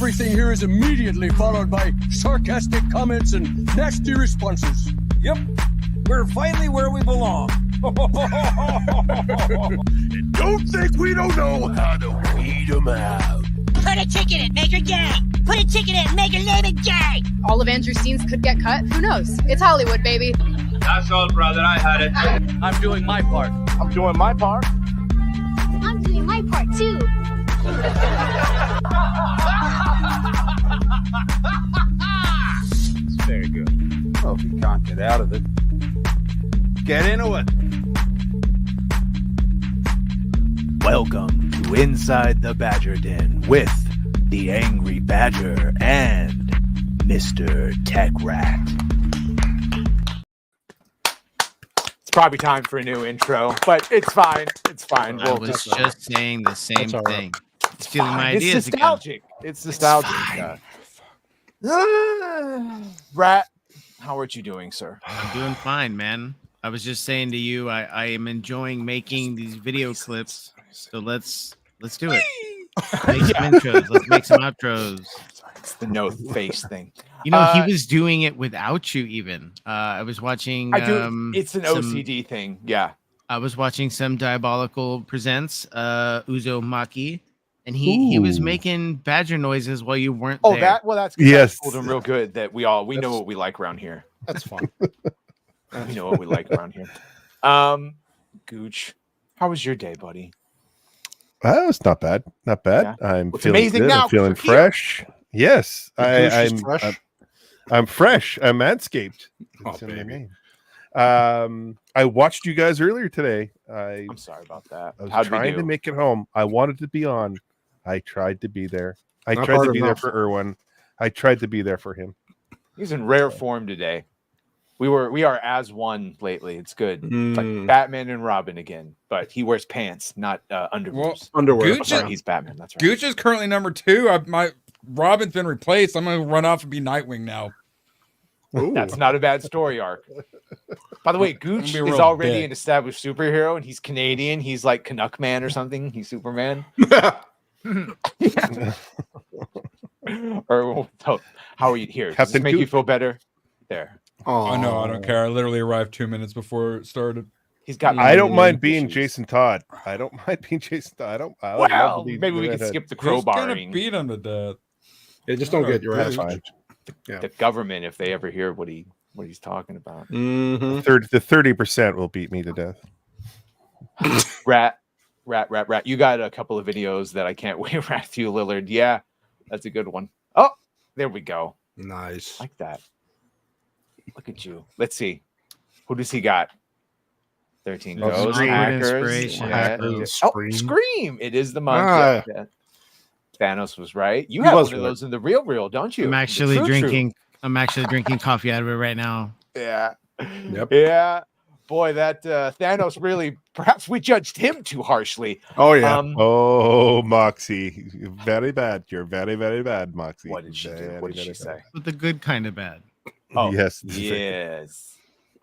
everything here is immediately followed by sarcastic comments and nasty responses. Yep, we're finally where we belong. Don't think we don't know how to weed them out. Put a ticket in, make her gay. Put a ticket in, make her name it gay. All of Andrew's scenes could get cut. Who knows? It's Hollywood, baby. That's all, brother. I had it. I'm doing my part. I'm doing my part. I'm doing my part too. Very good. Well, if you can't get out of it, get into it. Welcome to Inside the Badger Den with the Angry Badger and Mr.Techrat. It's probably time for a new intro, but it's fine. It's fine. I was just saying the same thing. It's stealing my ideas It's nostalgic. again. It's nostalgic. Rat, how are you doing, sir? I'm doing fine, man. I was just saying to you, I am enjoying making these video clips. So let's do it. Make some intros. Let's make some outros. It's the no face thing. You know, he was doing it without you even. I was watching. It's an OCD thing. Yeah. I was watching some Diabolical Presents, Uzo Maki, and he was making badger noises while you weren't there. That's yes. Told him real good that we know what we like around here. That's fun. We know what we like around here. Gooch, how was your day, buddy? It's not bad. Not bad. Yeah. I'm What's feeling amazing good. now, I'm feeling we're here. fresh. Yes, I'm fresh. I'm fresh. I'm manscaped. Oh, baby. I watched you guys earlier today. I'm sorry about that. I was trying to make it home. I wanted to be on. I tried to be there. I tried to be there for Erwin. I tried to be there for him. He's in rare form today. We are as one lately. It's good. It's like Batman and Robin again, but he wears pants, not underwear. Well, Underwear. He's Batman. That's right. Gooch is currently number 2. My Robin's been replaced. I'm gonna run off and be Nightwing now. Ooh. That's not a bad story arc. By the way, Gooch be is real already big. an established superhero, and he's Canadian. He's like Canuck Man or something. He's Superman. Or so, how are you here? Does this Captain make you Gooch. feel better? There. Oh no, I don't care. I literally arrived 2 minutes before it started. He's got. I don't mind issues. being Jason Todd. I don't mind being Jason Todd. I would love Well, to be maybe we can redhead. skip the Who's gonna crowbarring. beat him to death? Yeah, just don't get your ass Fine. The government, if they ever hear what he's talking about. Mm-hmm. The 30% will beat me to death. Rat. You got a couple of videos that I can't wait. Matthew Lillard. Yeah, that's a good one. Oh, there we go. Nice. Like that. Look at you. Let's see. Who does he got? 13 Oh, goes. Scream Hackers. inspiration. Hackers. Oh, Scream. Scream. It is the month. Ah. Yeah. Thanos was right. You He have was one of right. those in the real, don't you? I'm The actually true. drinking. I'm actually drinking coffee out of it right now. Yeah. Yep. Yeah. Boy, that Thanos really, perhaps we judged him too harshly. Oh yeah. Oh, Moxie. You're very bad. You're very, very bad, Moxie. What did she do? Very, What did very she bad. say? But the good kind of bad. Oh, Yes. yes.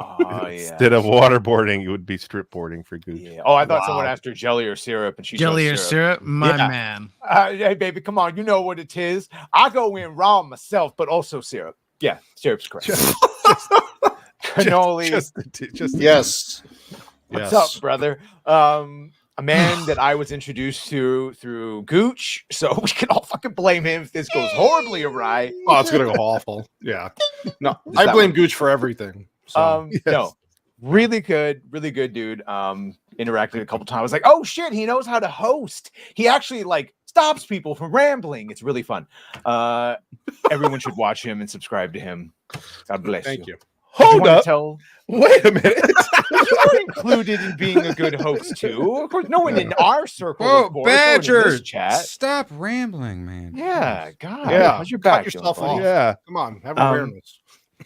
Oh, yeah. Instead of waterboarding, it would be strip boarding for Gooch. Yeah. Oh, I thought Wow. someone asked her jelly or syrup, and she Jelly or chose syrup, my Yeah. man. Hey, baby, come on. You know what it is. I go in raw myself, but also syrup. Yeah, syrup's correct. Cannoli. Just Yes. What's up, brother? A man that I was introduced to through Gooch, so we can all fucking blame him if this goes horribly awry. Oh, it's gonna go awful. Yeah. No, Is I that blame one? Gooch for everything. So. No, really good dude. Interacted a couple times. I was like, oh shit, he knows how to host. He actually like stops people from rambling. It's really fun. Everyone should watch him and subscribe to him. God bless Thank you. Hold up. Tell... Wait a minute. You were included in being a good host too. Of course, no one in our circle. Oh, of course, no one in Badger! this chat. Stop rambling, man. Yeah, God. Yeah, How's your cut back? yourself doing, buddy? off. Yeah. Come on, have Um, awareness.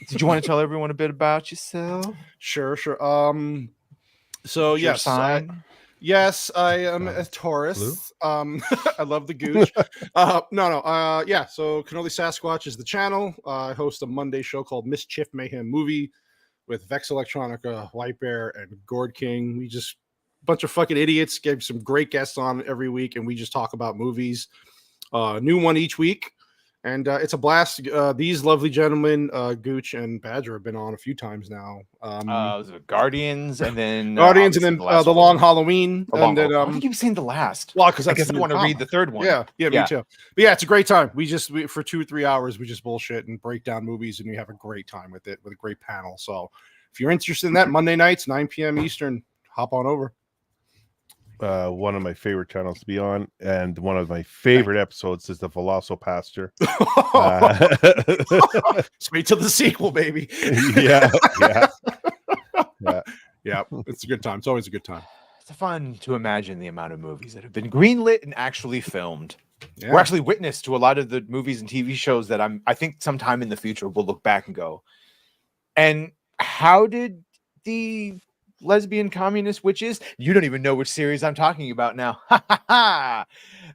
Did you want to tell everyone a bit about yourself? Sure. So Your yes, sign? yes, I am a Taurus. I love the Gooch. Yeah. So Cannoli Sasquatch is the channel. I host a Monday show called Mischief Mayhem Movie with Vex Electronica, White Bear, and Gord King. We just bunch of fucking idiots. Get some great guests on every week, and we just talk about movies. New one each week. And it's a blast. These lovely gentlemen, Gooch and Badger, have been on a few times now. Was it Guardians, and then Guardians, and then the Long Halloween, and then I think you've seen the last. Well, because I guess I want to read the third one. Yeah, me too. But yeah, it's a great time. We for 2 or 3 hours, we just bullshit and break down movies, and we have a great time with it, with a great panel. So if you're interested in that, Monday nights, 9 p.m. Eastern, hop on over. One of my favorite channels to be on, and one of my favorite episodes is the Velocipastor. Just wait till the sequel, baby. yeah. It's a good time. It's always a good time. It's fun to imagine the amount of movies that have been greenlit and actually filmed. Yeah. We're actually witness to a lot of the movies and TV shows that I think sometime in the future we'll look back and go, and how did the lesbian communist witches? You don't even know which series I'm talking about now.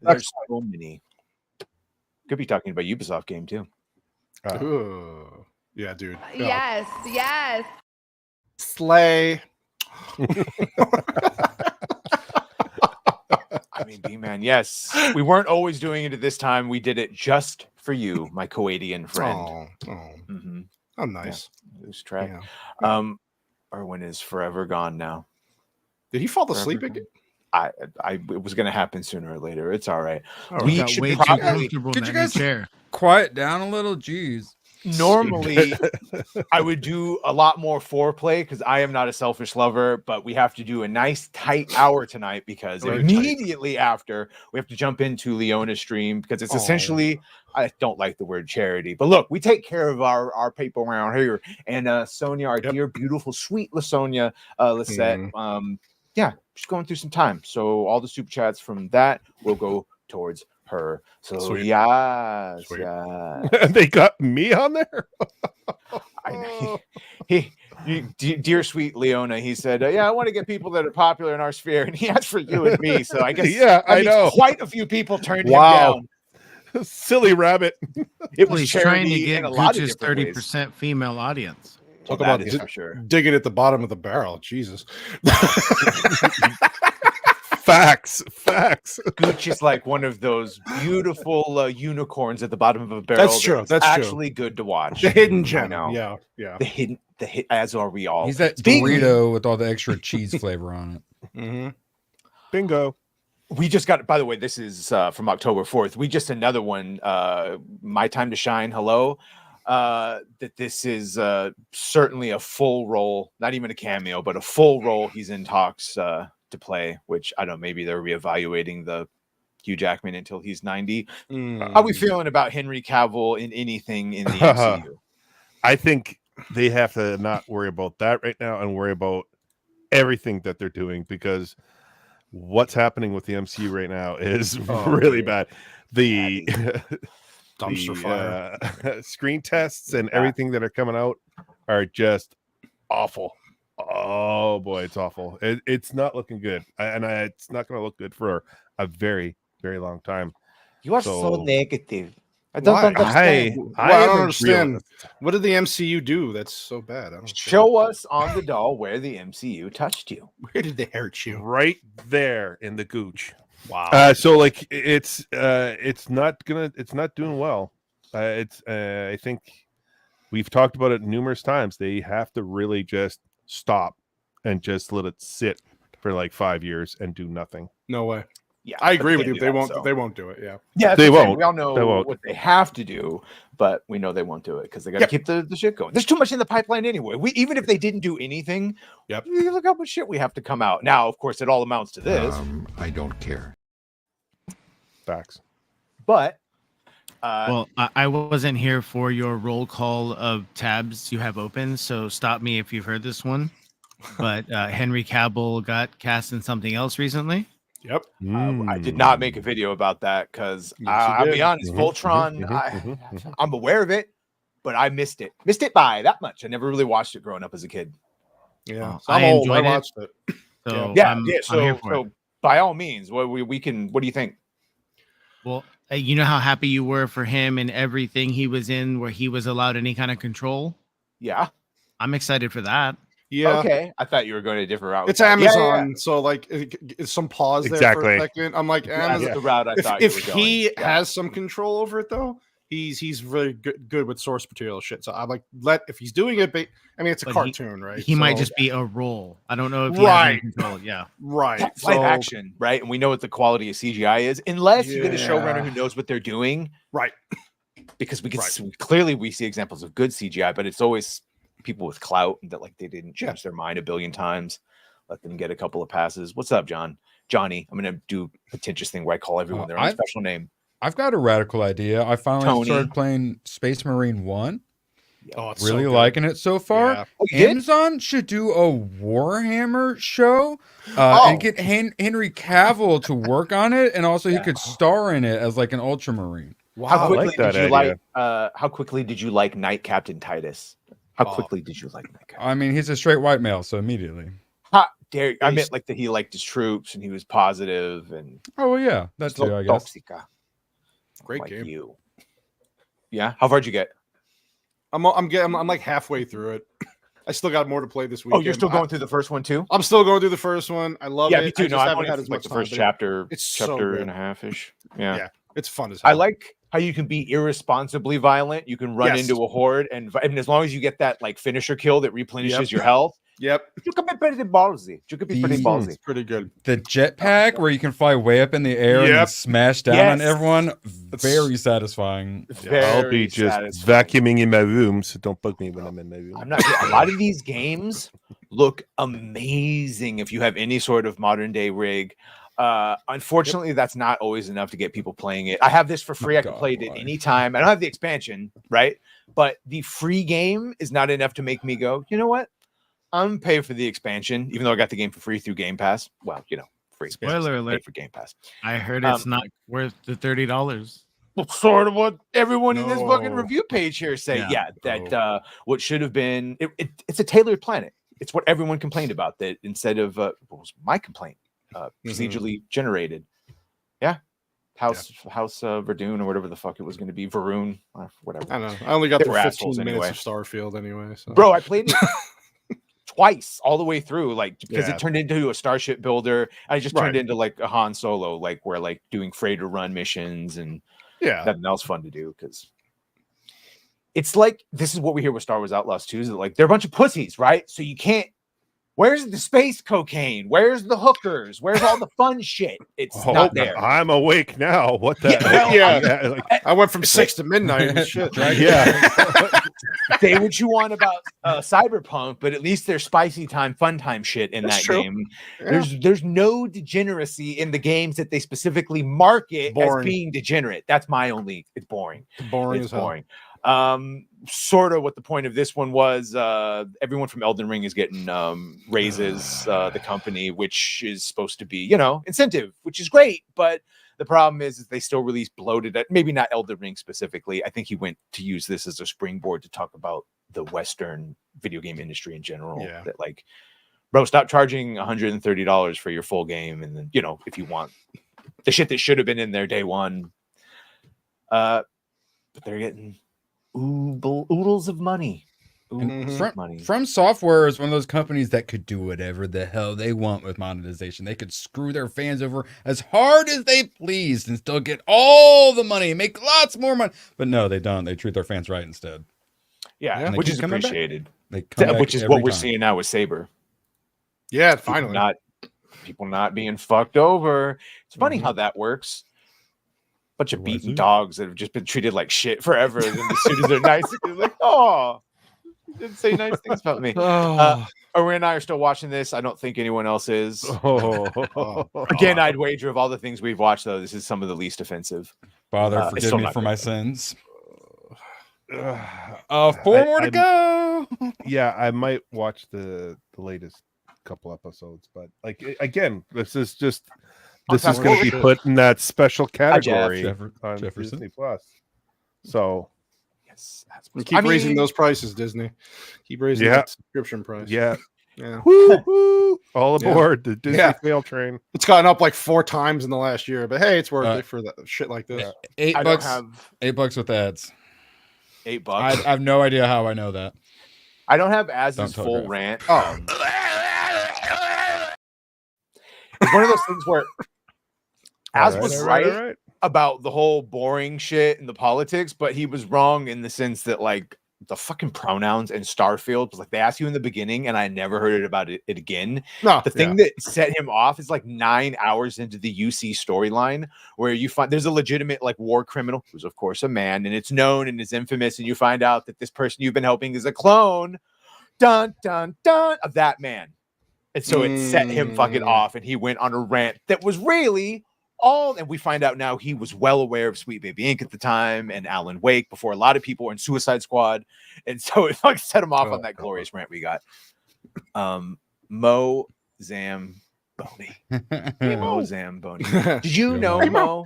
There's so many. Could be talking about Ubisoft game too. Yeah, dude. Yes. Slay. I mean, B-Man, yes. We weren't always doing it at this time. We did it just for you, my Kuwaitian friend. Oh, nice. Yeah, loose track. Yeah. Erwin is forever gone now. Did he fall asleep again? It was going to happen sooner or later. It's all right. We should way too comfortable in that chair. Quiet down a little. Jeez. Normally, I would do a lot more foreplay because I am not a selfish lover, but we have to do a nice tight hour tonight because immediately after we have to jump into Leona's stream because it's essentially, I don't like the word charity, but look, we take care of our people around here. And Sonia, our dear, beautiful, sweet LaSonia Lisette, she's going through some time. So all the super chats from that will go towards her. So Sweet. Yes. They got me on there. Dear sweet Leona, he said, I want to get people that are popular in our sphere, and he asked for you and me. So I guess I know quite a few people turned him down. Silly rabbit. It was trying to get Gooch's 30% female audience. Talk about for sure. Digging at the bottom of the barrel. Jesus. Facts. Gooch is like one of those beautiful unicorns at the bottom of a barrel. That's true. That's actually good to watch. The hidden gem. Yeah. The hidden, as are we all. He's that Dorito with all the extra cheese flavor on it. Mm-hmm. Bingo. We just got, by the way, this is from October 4th. We just another one, My Time to Shine. Hello. That this is certainly a full role, not even a cameo, but a full role. He's in talks to play, which I don't know, maybe they're reevaluating the Hugh Jackman until he's 90. How are we feeling about Henry Cavill in anything in the MCU? I think they have to not worry about that right now and worry about everything that they're doing, because what's happening with the MCU right now is really bad. The dumpster fire screen tests and everything that are coming out are just awful. Oh boy, it's awful. It's not looking good, and it's not going to look good for a very, very long time. You are so negative. I don't understand. I don't understand. What did the MCU do that's so bad? Show us on the doll where the MCU touched you. Where did they hurt you? Right there in the gooch. Wow. So like it's not doing well. I think we've talked about it numerous times. They have to really just stop and just let it sit for like 5 years and do nothing. No way. Yeah, I agree with you. They won't do it. Yeah, they won't. We all know what they have to do, but we know they won't do it because they got to keep the shit going. There's too much in the pipeline anyway. Even if they didn't do anything, look how much shit we have to come out. Now, of course, it all amounts to this. I don't care. Facts. But well, I wasn't here for your roll call of tabs you have open, so stop me if you've heard this one. But Henry Cavill got cast in something else recently. Yep. I did not make a video about that because I'll be honest, Voltron, I'm aware of it, but I missed it. Missed it by that much. I never really watched it growing up as a kid. Yeah. I enjoyed it. So So by all means, what do you think? Well, you know how happy you were for him and everything he was in where he was allowed any kind of control? Yeah. I'm excited for that. Yeah. Okay. I thought you were going a different route. It's Amazon, so like some pause there for a second. I'm like, Amazon. The route I thought if he has some control over it, though, he's really good with source material shit. So I'm like, if he's doing it, I mean, it's a cartoon, right? He might just be a role. I don't know if he right, has control. Yeah, right. That's live action, right? And we know what the quality of CGI is, unless you get a showrunner who knows what they're doing, right? Because we can clearly we see examples of good CGI, but it's always people with clout that like they didn't change their mind a billion times. Let them get a couple of passes. What's up, Johnny? I'm gonna do a pretentious thing where I call everyone their own special name. I've got a radical idea. I finally started playing Space Marine 1. Oh, really liking it so far. Yeah. Amazon should do a Warhammer show and get Henry Cavill to work on it, and also he could star in it as like an Ultramarine. Wow, how quickly did you like Knight Captain Titus? How quickly did you like Knight Captain? I mean, he's a straight white male, so immediately. How dare I meant like that he liked his troops and he was positive and yeah, that's too, I guess. Toxica. Great like game. You. Yeah, how far'd you get? I'm like halfway through it. I still got more to play this week. Oh, you're still going through the first one too? I'm still going through the first one. I love it. Yeah, me too. I No, just I haven't had as like much the time, first but chapter, it's chapter so and a half-ish. Yeah, it's fun as hell. I like how you can be irresponsibly violent. You can run into a horde, and as long as you get that like finisher kill that replenishes your health. Yep. You can be pretty ballsy. You can be pretty ballsy. It's pretty good. The jetpack where you can fly way up in the air and then smash down on everyone. Very satisfying. I'll be just vacuuming in my room, so don't bug me when I'm in my room. I'm not. A lot of these games look amazing if you have any sort of modern day rig. Unfortunately, that's not always enough to get people playing it. I have this for free. I can play it at any time. I don't have the expansion, right? But the free game is not enough to make me go, you know what? I'm paying for the expansion, even though I got the game for free through Game Pass. Well, free. Spoiler alert for Game Pass. I heard it's not worth the $30. Well, sort of what everyone in this fucking review page here say. What should have been it's a tailored planet. It's what everyone complained about, that instead of what was my complaint, procedurally generated. Yeah. House Verdun or whatever the fuck it was going to be, Varun, whatever. I don't know. I only got through 15 minutes of Starfield anyway. So. Bro, I played it twice all the way through, like because it turned into a starship builder. I just turned into like a Han Solo, like where like doing freighter run missions and nothing else fun to do, because it's like this is what we hear with Star Wars Outlaws 2, is that like they're a bunch of pussies, right? So you can't. Where's the space cocaine? Where's the hookers? Where's all the fun shit? It's not there. I'm awake now. What the hell? I went from 6 to midnight and shit. Right? Say what you want about Cyberpunk, but at least there's spicy time, fun time shit in that game. There's no degeneracy in the games that they specifically market as being degenerate. That's my only. It's boring. Boring. Sort of what the point of this one was. Everyone from Elden Ring is getting raises, the company, which is supposed to be, incentive, which is great. But the problem is they still release bloated, maybe not Elden Ring specifically. I think he went to use this as a springboard to talk about the Western video game industry in general. That like, bro, stop charging $130 for your full game. And then, if you want the shit that should have been in there day one, but they're getting oodles of money. From Software is one of those companies that could do whatever the hell they want with monetization. They could screw their fans over as hard as they pleased and still get all the money, make lots more money. But no, they don't. They treat their fans right instead. Yeah, which is appreciated. Which is what we're seeing now with Saber. Yeah, finally. People not being fucked over. It's funny how that works. Bunch of beaten dogs that have just been treated like shit forever. And then as soon as they're nice, they're like, oh, you didn't say nice things about me. Owen and I are still watching this. I don't think anyone else is. Again, I'd wager of all the things we've watched, though, this is some of the least offensive. Father, forgive me for my sins. 4 more to go. Yeah, I might watch the latest couple episodes, but like again, this is going to be put in that special category on Disney Plus. So, yes, we keep raising those prices, Disney. Keep raising that subscription price. Yeah. Woo-hoo! All aboard the Disney fail train. It's gotten up like 4 times in the last year, but hey, it's worth it for that shit like this. $8. $8 with ads. $8. I have no idea how I know that. I don't have Az's full rant. It's one of those things where Az was right. about the whole boring shit and the politics, but he was wrong in the sense that like the fucking pronouns in Starfield was like they asked you in the beginning, and I never heard it again. No, the thing that set him off is like 9 hours into the UC storyline, where you find there's a legitimate like war criminal who's of course a man, and it's known and is infamous, and you find out that this person you've been helping is a clone, dun dun dun, of that man, and so it set him fucking off, and he went on a rant that was really. And we find out now he was well aware of Sweet Baby Inc. at the time and Alan Wake before a lot of people were in Suicide Squad. And so it like set him off on that glorious rant we got. Mo Zamboni. Mo Zamboni. Did you know, Mo?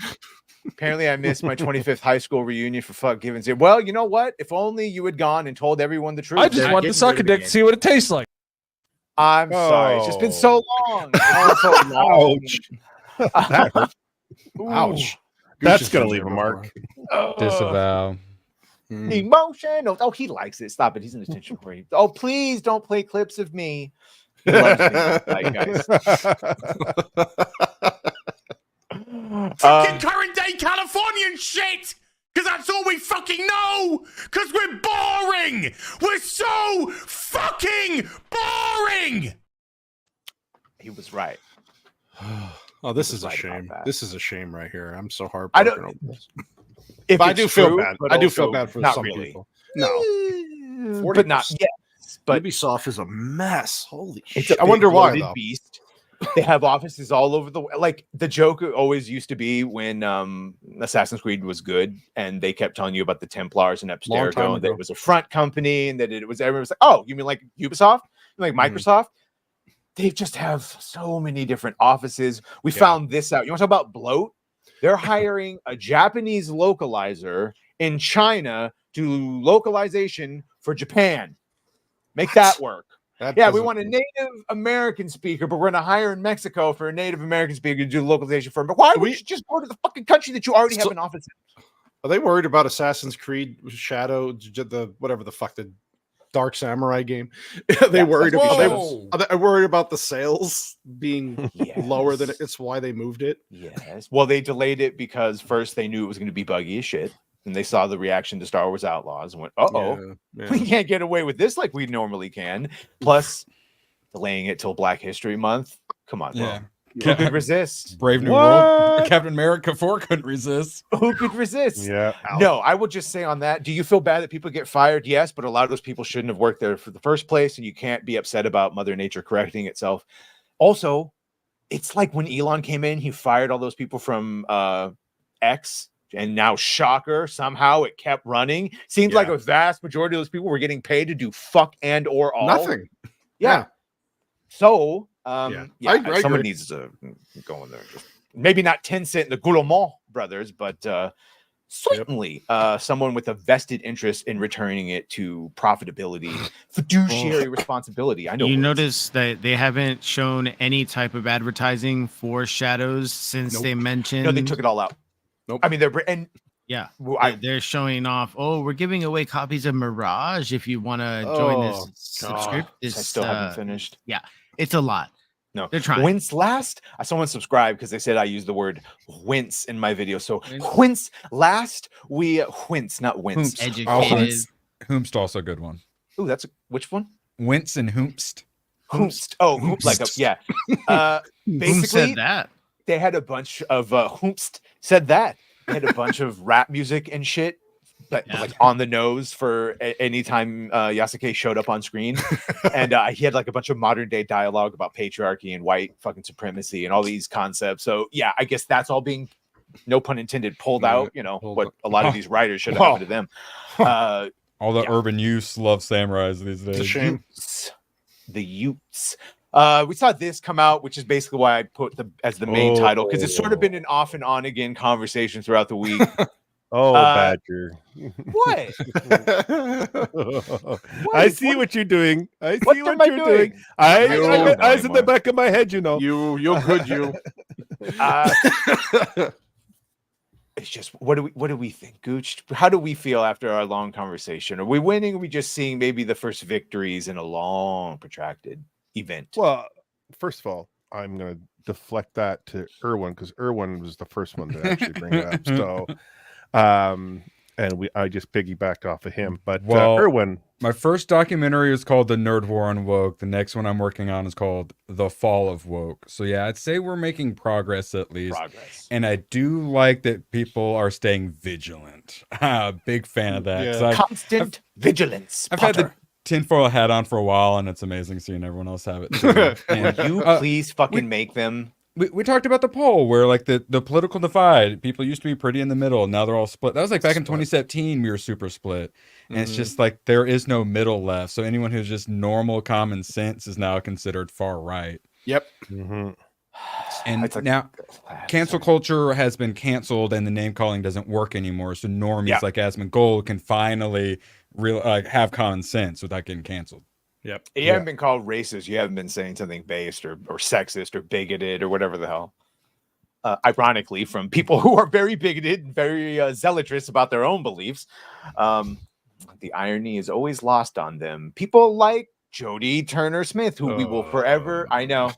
Apparently I missed my 25th high school reunion for fuck giving. Well, you know what? If only you had gone and told everyone the truth. I just wanted to suck a dick to see what it tastes like. I'm sorry. It's just been so long. It's been so long. Ouch. Ouch. That's going to leave a mark. Disavow. Emotional. Oh, he likes it. Stop it. He's an attention whore. Oh, please don't play clips of me. He loves me. Like, guys. Fucking current day Californian shit! Because that's all we fucking know! Because we're boring! We're so fucking boring! He was right. Oh, this is a shame. This is a shame right here. I'm so heartbroken. I don't. If I do feel bad. I do feel bad for not some really. people. No, but not yet. But Ubisoft is a mess. Holy it's shit! I wonder why. bloated Though. Beast. They have offices all over the like. The joke always used to be when Assassin's Creed was good, and they kept telling you about the Templars and Abstergo, and that it was a front company, and that it was everyone was like, "Oh, you mean like Ubisoft? You mean like Microsoft?" They just have so many different offices. We found this out. You want to talk about bloat? They're hiring a Japanese localizer in China to localization for Japan. Make that work. We want a Native American speaker, but we're going to hire in Mexico for a Native American speaker to do localization for him. But why would you just go to the fucking country that you already have an office in? Are they worried about Assassin's Creed Shadow, the whatever the fuck the Dark Samurai game? Are they worried about the sales being lower than it's why they moved it? Yes. Well, they delayed it because first they knew it was going to be buggy as shit. And they saw the reaction to Star Wars Outlaws and went, we can't get away with this like we normally can. Plus, delaying it till Black History Month. Come on, bro. Who could resist? Brave New World. Captain America 4 couldn't resist. Who could resist? Yeah. No, I will just say on that, do you feel bad that people get fired? Yes, but a lot of those people shouldn't have worked there for the first place, and you can't be upset about Mother Nature correcting itself. Also, it's like when Elon came in, he fired all those people from X. And now, shocker, somehow it kept running. Seems like a vast majority of those people were getting paid to do fuck and or all. Nothing. Yeah. So, I someone agree. needs to go in there. Just, maybe not Tencent and the Guillemot brothers, but certainly someone with a vested interest in returning it to profitability, fiduciary responsibility. I know. You notice that they haven't shown any type of advertising for Shadows since they mentioned. No, they took it all out. Nope. I mean, they're showing off. Oh, we're giving away copies of Mirage if you want to join this subscription. I still haven't finished. Yeah, it's a lot. No, they're trying. Whence last? I someone subscribed because they said I used the word whence in my video. So whence last? We whence, not whence. Educated. Hoomst also a good one. Ooh, that's which one? Whence and Hoomst. Hoomst. Oh, Hoomst. Like basically said that. They had a bunch of Hoomst said that. They had a bunch of rap music and shit, but like on the nose for any time Yasuke showed up on screen. And he had like a bunch of modern day dialogue about patriarchy and white fucking supremacy and all these concepts. So yeah, I guess that's all being, no pun intended, pulled out. You know what a lot of these writers should have happened to them. All the urban youths love samurais these days. It's a shame. The Utes. We saw this come out, which is basically why I put as the main title, because it's sort of been an off and on again conversation throughout the week. Badger. What? I see what you're doing. I see what you're doing. I in the back of my head, you know. You're good, you. It's just what do we think, Gooch? How do we feel after our long conversation? Are we winning? Or are we just seeing maybe the first victories in a long, protracted event? Well, first of all, I'm gonna deflect that to Erwin because Erwin was the first one to actually bring it up. So, and I just piggybacked off of him. But Erwin, my first documentary is called The Nerd War on Woke. The next one I'm working on is called The Fall of Woke. So yeah, I'd say we're making progress at least. And I do like that people are staying vigilant. Big fan of that. Yeah. Constant vigilance. I've had the tinfoil hat on for a while, and it's amazing seeing everyone else have it too. Would you please fucking make them? We talked about the poll where like the political divide, people used to be pretty in the middle, now they're all split. That was like back in 2017 we were super split. And it's just like there is no middle left. So anyone who's just normal common sense is now considered far right. Yep. And now cancel culture has been canceled and the name calling doesn't work anymore. So normies like Asmongold can finally have common sense without getting canceled. Yep. You haven't been called racist. You haven't been saying something based or sexist or bigoted or whatever the hell. Ironically, from people who are very bigoted and very zealous about their own beliefs. The irony is always lost on them. People like Jodie Turner-Smith, who we will forever. I know.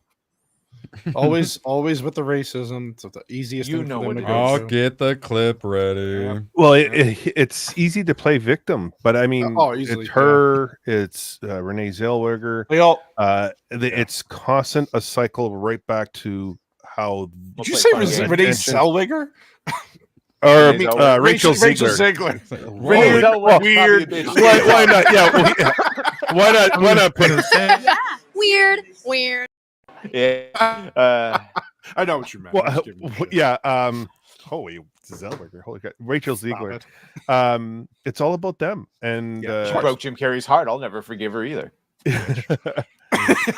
always with the racism. It's the easiest thing for them to go I'll to. get the clip ready. Yeah. Well, it's easy to play victim, but I mean, easily, it's her, it's Renee Zellweger. It's constant a cycle right back to how. Did you say Renee Zellweger? Or Rachel Ziegler. Weird. Why not? Yeah. Why not put it? Yeah. Weird. Yeah. I know what you meant. Well, holy Zellweger. Holy God. Rachel Ziegler. It's all about them. And she broke Jim Carrey's heart. I'll never forgive her either.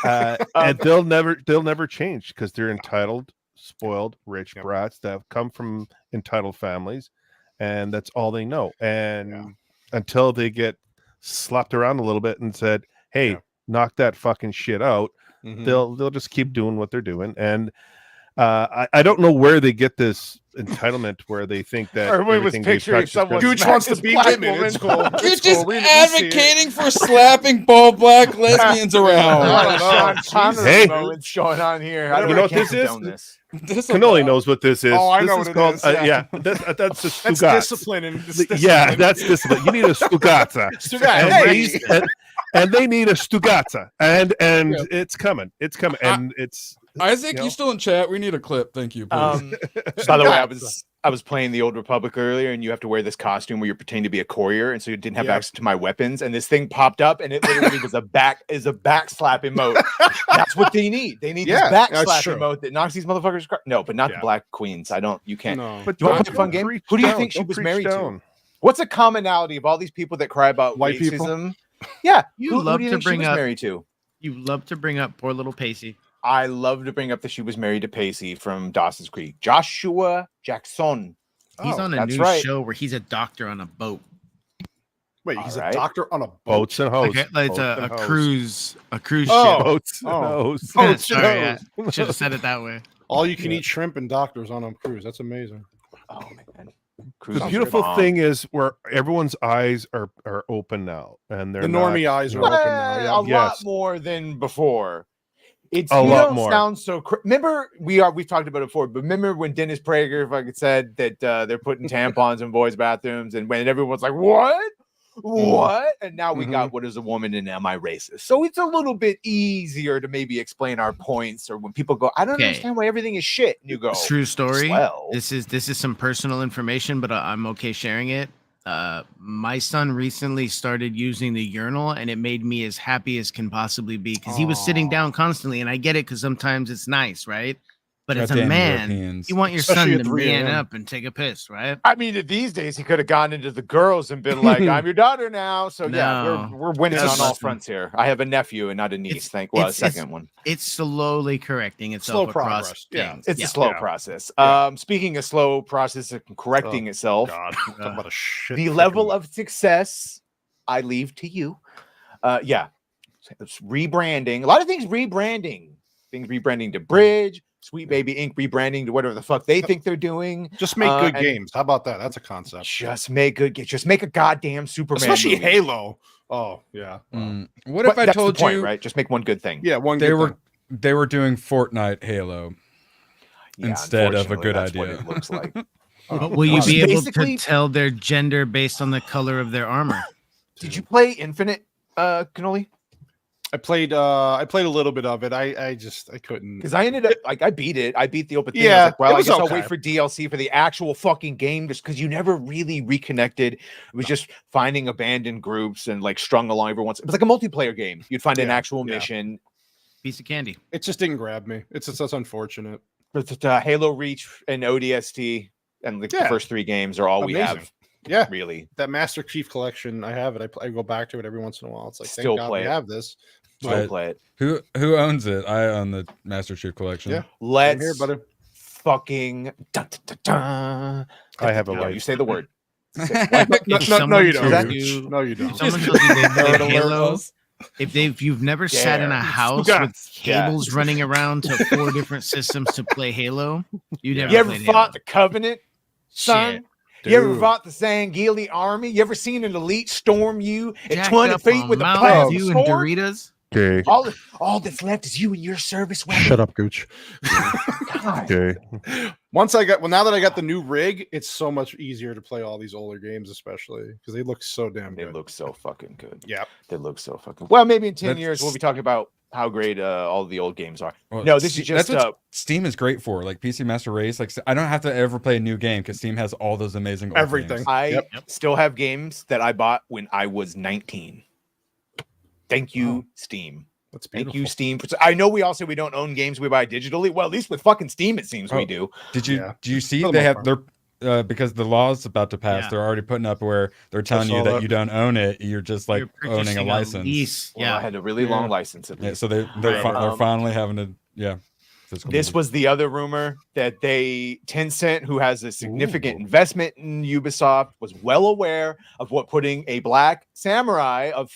And they'll never change because they're entitled, spoiled, rich brats that have come from entitled families, and that's all they know. And until they get slapped around a little bit and said, "Hey, knock that fucking shit out," they'll just keep doing what they're doing. And I don't know where they get this entitlement where they think that everyone was picturing someone. Gooch wants to be women. It's cool. You're just advocating for slapping bald black lesbians around. Hey, what's going on here? You know what this is? Cannoli knows what this is. Oh, I this know is what called, it is. Yeah, that's a That's stugaz. discipline. Yeah, that's discipline. You need a stugazza. And they need a stugazza. And it's coming. It's coming. And it's Isaac, you still in chat? We need a clip. Thank you. Please. By the way, I was playing the Old Republic earlier, and you have to wear this costume where you're pretending to be a courier, and so you didn't have access to my weapons. And this thing popped up, and it literally was a back slap emote. That's what they need. They need this back slap emote that knocks these motherfuckers. No, but not the Black Queens. You can't. No. But do you want to play a fun game? Who do you think she was married to? What's a commonality of all these people that cry about white racism? People? Yeah, you love to bring up married to. You love to bring up poor little Pacey. I love to bring up that she was married to Pacey from Dawson's Creek. Joshua Jackson. He's on a new show where he's a doctor on a boat. Wait, he's a doctor on a boat? Boats and hose. Like it's a cruise ship. Boats and hose. Sorry, I should have said it that way. All you can eat shrimp and doctors on a cruise. That's amazing. Oh man. The beautiful thing is where everyone's eyes are open now, and they're the normie eyes are open now. A lot more than before. It's a lot more. Sounds so. Remember, we've talked about it before, but remember when Dennis Prager fucking said that they're putting tampons in boys' bathrooms, and when everyone's like, "What?" And now we got what is a woman and am I racist? So it's a little bit easier to maybe explain our points, or when people go, "I don't understand why everything is shit," and you go, "True story." Well, this is some personal information, but I'm okay sharing it. My son recently started using the urinal, and it made me as happy as can possibly be because he was sitting down constantly, and I get it because sometimes it's nice, right? But as a man, you want your son to man up and take a piss, right? I mean, these days he could have gone into the girls and been like, "I'm your daughter now." So we're winning on all fronts here. I have a nephew and not a niece. A second one. It's slowly correcting itself. Slow progress. It's a slow process. Speaking of slow process of correcting itself, the level of success I leave to you. It's rebranding. A lot of things rebranding. Things rebranding to Bridge. Sweet Baby Inc. rebranding to whatever the fuck they think they're doing. Just make good games. How about that? That's a concept. Just make good games. Just make a goddamn Superman Especially movie. Halo. Oh, yeah. What if I told you, right? Just make one good thing. Yeah, they were doing Fortnite Halo. instead of a good that's what idea. it looks like. But will you Well, be able basically- to tell their gender based on the color of their armor? Did you play Infinite, Cannoli? I played a little bit of it. I couldn't, Because I ended up I beat it. I beat the open thing. I Yeah, was like, well, it I was guess I'll okay. wait for DLC for the actual fucking game, just because you never really reconnected. It was just finding abandoned groups and like strung along every once. It was like a multiplayer game. You'd find an actual mission. Piece of candy. It just didn't grab me. It's just that's unfortunate. But Halo Reach and ODST and like the first 3 games are all we Amazing. have. Yeah, Really. that Master Chief Collection, I have it. I go back to it every once in a while. It's like, Still thank God play we it. have this. Still play it. Who owns it? I own the Master Chief Collection. Yeah. Let's here, buddy. fucking dun, dun, dun, dun. I have a Yeah, life. you say the word. No, If no, someone you tells don't. you- No, you If don't. someone tells you they play Nerd Halo, alert. if you've never sat in a Dare. house Scott. with cables running around to 4 different systems to play Halo, you never You ever played fought Halo. the Covenant, son? Shit. You ever Dude. fought the Sangheili army? You ever seen an elite storm you at Jacked 20 up feet on with a Mountain plasma Dew and sword? Doritos? Okay. All that's left is you and your service weapon. Shut up, Gooch. God. Okay. Now that I got the new rig, it's so much easier to play all these older games, especially because they look so damn They good. look so fucking good. Yeah. They look so fucking well. Maybe in 10 That's- years we'll be talking about how great all the old games are. Well, No, this is just that's what Steam is great for. Like PC Master Race, like I don't have to ever play a new game because Steam has all those amazing old Everything. games. I still have games that I bought when I was 19. Thank you, Steam. That's Thank beautiful. you, Steam. I know we all say we don't own games we buy digitally. Well, at least with fucking Steam, it seems we Oh, do. Do you see For the they most have part. their because the law's about to pass, Yeah. they're already putting up where they're telling you saw that that. you don't own it. You're just like You're owning a purchasing license. lease. Well, I had a really long license at Yeah, least. so they're Right. finally having to physical This music. was the other rumor that Tencent, who has a significant investment in Ubisoft, was well aware of what putting a black samurai of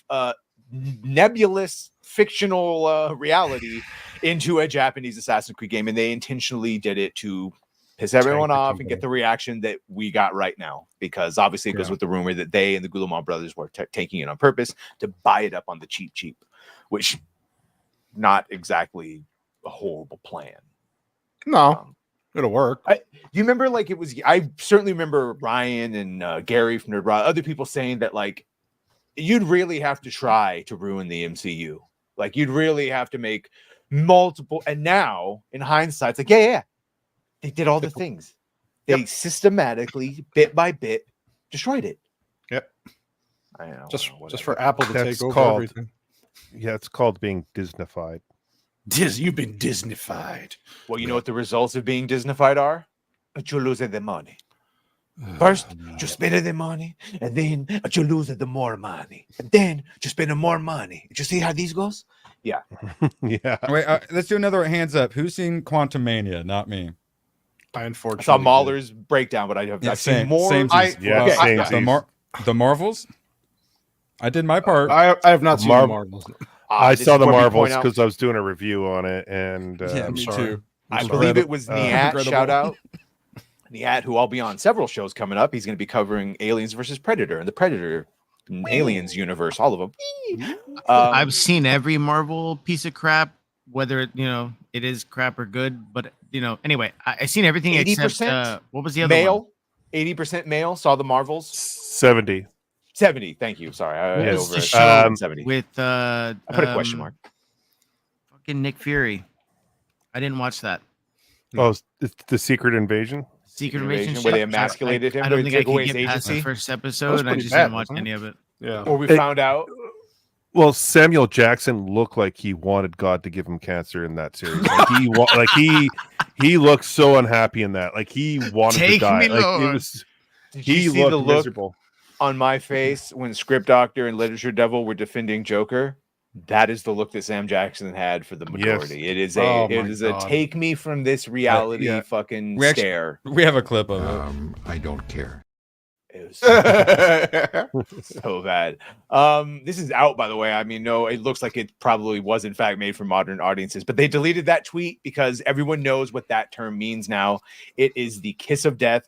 nebulous fictional reality into a Japanese Assassin's Creed game, and they intentionally did it to piss everyone the off company. and get the reaction that we got right now, because obviously it goes Yeah. with the rumor that they and the Guillemot brothers were taking it on purpose to buy it up on the cheap, which not exactly a horrible plan. No, it'll work. You remember, like, it was, I certainly remember Ryan and Gary from NERDWARS, other people saying that, like, you'd really have to try to ruin the MCU. Like, you'd really have to make multiple, and now, in hindsight, it's like, yeah, they did all the things. They systematically, bit by bit, destroyed it. Yep. I know. Just whatever. for Apple to That's take over called- everything. Yeah, it's called being Disneyfied. You've been Disneyfied. Well, you know what the results of being Disneyfied are? That you lose the money. First, you spend the money, and then you lose the more money, and then you spend more money. You see how these goes? Yeah. Yeah. Wait, let's do another hands up. Who's seen Quantum Mania? Not me. I I unfortunately saw did. Mahler's breakdown, but I've seen more. Yeah, same. The Marvels. I did my part. I have not seen the Marvels. I this saw is the where we Marvels point out- because I was doing a review on it, and Yeah, me sorry. too. I I'm believe sorry. it was Niat. Incredible. Shout out. Niat, who I'll be on several shows coming up. He's going to be covering Aliens versus Predator and the Predator and Aliens universe, all of them. I've seen every Marvel piece of crap, whether it is crap or good. But anyway, I've seen everything 80%? except what was the other one? Male, 80% male. Saw the Marvels. 70. 70. Thank you. Sorry, I What had was over the it. show 70. with I put a question mark. fucking Nick Fury? I didn't watch that. Oh, it's the Secret Invasion. Secret Invasion, Invasion where they shit. emasculated him, I where don't they think I took away could his get past the agency? first That episode. was And I pretty just bad, didn't watch wasn't any of it. Yeah. Or we It- found out. Well, Samuel Jackson looked like he wanted God to give him cancer in that series. Like he looked so unhappy in that. Like he wanted Take to die. me, Like Lord. it was. Did He you see looked the look miserable. on my face when Script Doctor and Literature Devil were defending Joker? That is the look that Sam Jackson had for the majority. It is a Oh my a God. take me from this reality yeah. fucking We actually- stare. We have a clip of it. I don't care. It was so bad. This is out, by the way. I mean, no, it looks like it probably was in fact made for modern audiences, but they deleted that tweet because everyone knows what that term means now. It is the kiss of death.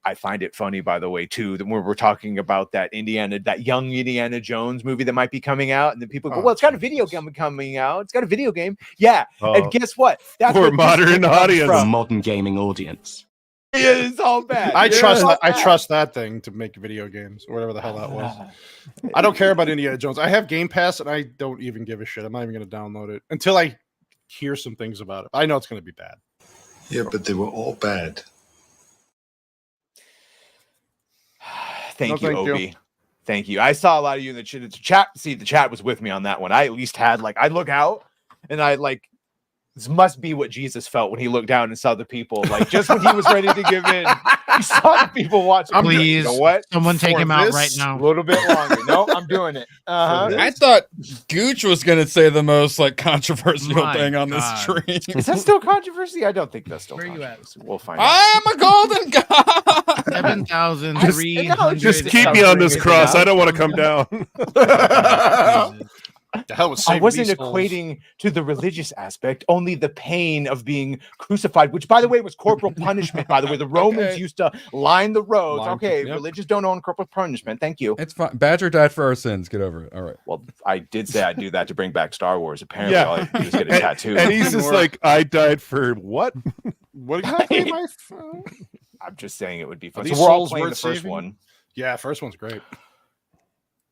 I find it funny, by the way, too, that we're talking about that young Indiana Jones movie that might be coming out, and then people go, "Well, it's got a video game coming out. It's got a video game, yeah." And guess what? That's for a modern audience, a modern gaming audience. Yeah, it's all bad. I trust that thing to make video games or whatever the hell that was. I don't care about Indiana Jones. I have Game Pass, and I don't even give a shit. I'm not even going to download it until I hear some things about it. I know it's going to be bad. Yeah, but they were all bad. Thank you, Obi. Thank you. I saw a lot of you in the chat. See, the chat was with me on that one. I at least had I look out and this must be what Jesus felt when he looked down and saw the people. Just when he was ready to give in, he saw the people watching. Please, you know what? Someone take him out right now. A little bit longer. No, I'm doing it. I thought Gooch was going to say the most controversial thing on this stream. Is that still controversy? I don't think that's still controversy. We'll find out. I am a golden god. 7,300. Just keep me on this cross. I don't want to come down. The hell was I wasn't equating to the religious aspect, only the pain of being crucified, which, by the way, was corporal punishment. By the way, the Romans used to line the roads. Religious don't own corporal punishment. Thank you. It's fine. Badger died for our sins. Get over it. All right. Well, I did say I'd do that to bring back Star Wars. Apparently, all I do is get a tattoo. And he's just I died for what? What exactly am I? I'm just saying it would be fun. So we're all playing the first one. Yeah, first one's great.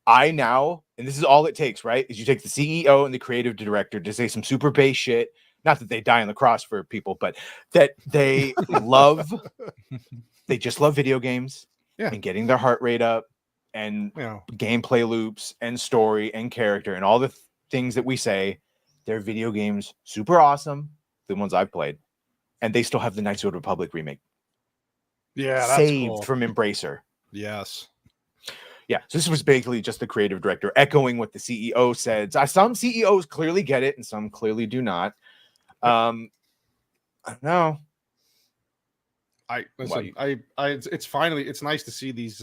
I now, and this is all it takes, right? Is you take the CEO and the creative director to say some super base shit. Not that they die on the cross for people, but that they they just love video games and getting their heart rate up and gameplay loops and story and character and all the things that we say. They're video games, super awesome, the ones I've played, and they still have the Knights of the Republic remake. Yeah, that's saved cool. from Embracer. Yes. Yeah, so this was basically just the creative director echoing what the CEO said. Some CEOs clearly get it, and some clearly do not. I don't know. It's nice to see these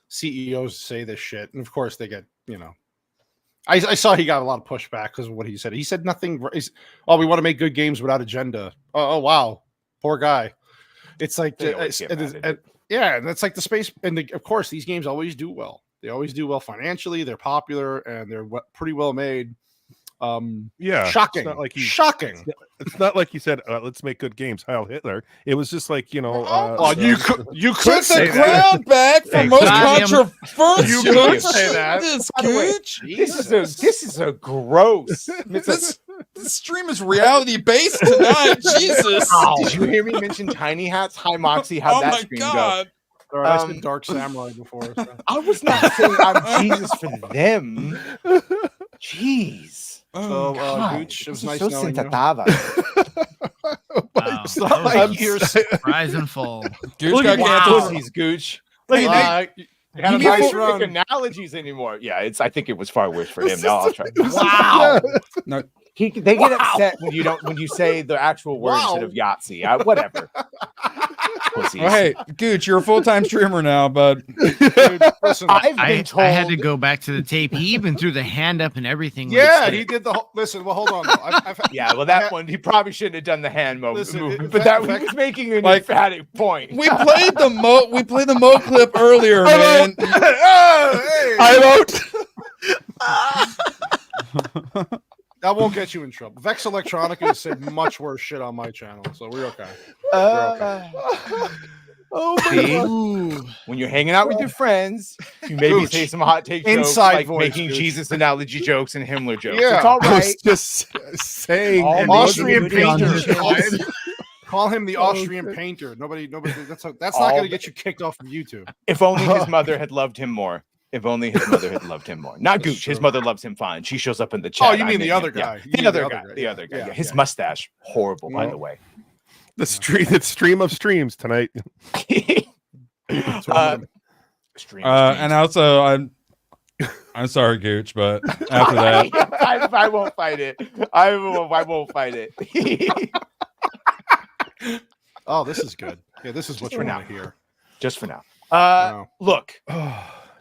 CEOs say this shit, and of course they get I saw he got a lot of pushback because of what he said. He said nothing. We want to make good games without agenda. Oh wow, poor guy. It's and that's like the space, and of course these games always do well. They always do well financially. They're popular and they're pretty well made. Shocking. Shocking. It's not like you said, let's make good games. Heil Hitler. It was just you you could say the crowd back for most controversial. You could say that. This is a gross. This stream is reality based tonight. Jesus. Did you hear me mention tiny hats? Hi Moxie. How'd that stream go? Sorry, I said Dark Samurai before. So. I was not saying I'm Jesus for them. Jeez. So, Gooch, it was nice knowing you. Rise and fall. Gooch got canceled. He's Gooch. Look at nice run. Analogies anymore. Yeah, I think it was far worse for him. No, I'll try. Wow. No. They get upset when you say the actual word instead of Yahtzee. Whatever. Pussies. Well, hey, Gooch, you're a full-time streamer now, but dude, listen, I had to go back to the tape. He even threw the hand up and everything. Yeah, he did the whole. Listen, well, hold on. Though. That one he probably shouldn't have done the hand movement, but that he was making an emphatic point. We played the Mo clip earlier, man. I won't. That won't get you in trouble. Vex Electronica has said much worse shit on my channel, so we're okay. When you're hanging out with your friends, you maybe say some hot take jokes, like making Jesus analogy jokes and Himmler jokes. Yeah. It's all right. I was just saying. Austrian painter. Call him the Austrian painter. Nobody. That's not going to get you kicked off from YouTube. If only his mother had loved him more. If only his mother had loved him more. Not Gooch. His mother loves him fine. She shows up in the chat. Oh, you mean the other guy? The other guy. Yeah. His mustache, horrible, by the way. The stream of streams tonight. And also, I'm sorry, Gooch, but after that, I won't fight it. I won't fight it. Oh, this is good. Yeah, this is what you want to hear. Just for now. Look.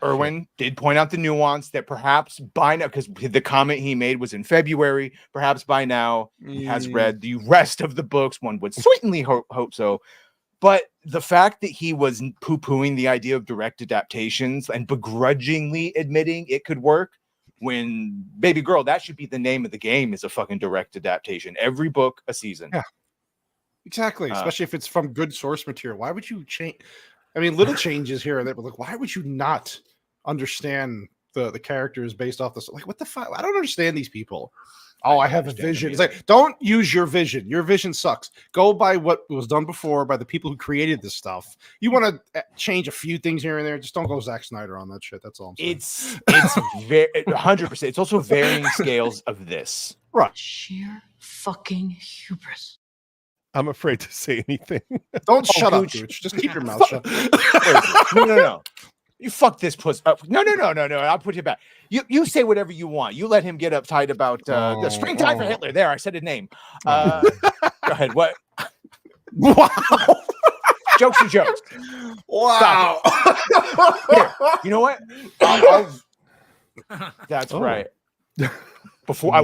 Erwin did point out the nuance that perhaps by now, because the comment he made was in February, perhaps by now he has read the rest of the books. One would certainly hope so. But the fact that he was poo-pooing the idea of direct adaptations and begrudgingly admitting it could work, when baby girl, that should be the name of the game, is a fucking direct adaptation. Every book a season. Yeah, exactly. Especially if it's from good source material. Why would you change? I mean, little changes here and there, but like, why would you not understand the characters based off this? Like, what the fuck? I don't understand these people. Oh, I have a vision. It's like, don't use your vision. Your vision sucks. Go by what was done before by the people who created this stuff. You want to change a few things here and there, just don't go Zack Snyder on that shit. That's all I'm saying. It's very 100%. It's also varying scales of this. Right. Sheer fucking hubris. I'm afraid to say anything. Don't shut up, Gooch. Just keep your mouth shut. No. You fuck this puss up. No. I'll put you back. You say whatever you want. You let him get uptight about the springtime for Hitler. There, I said a name. Go ahead. What? Wow. Jokes are jokes. Wow. Here, you know what? That's right. Before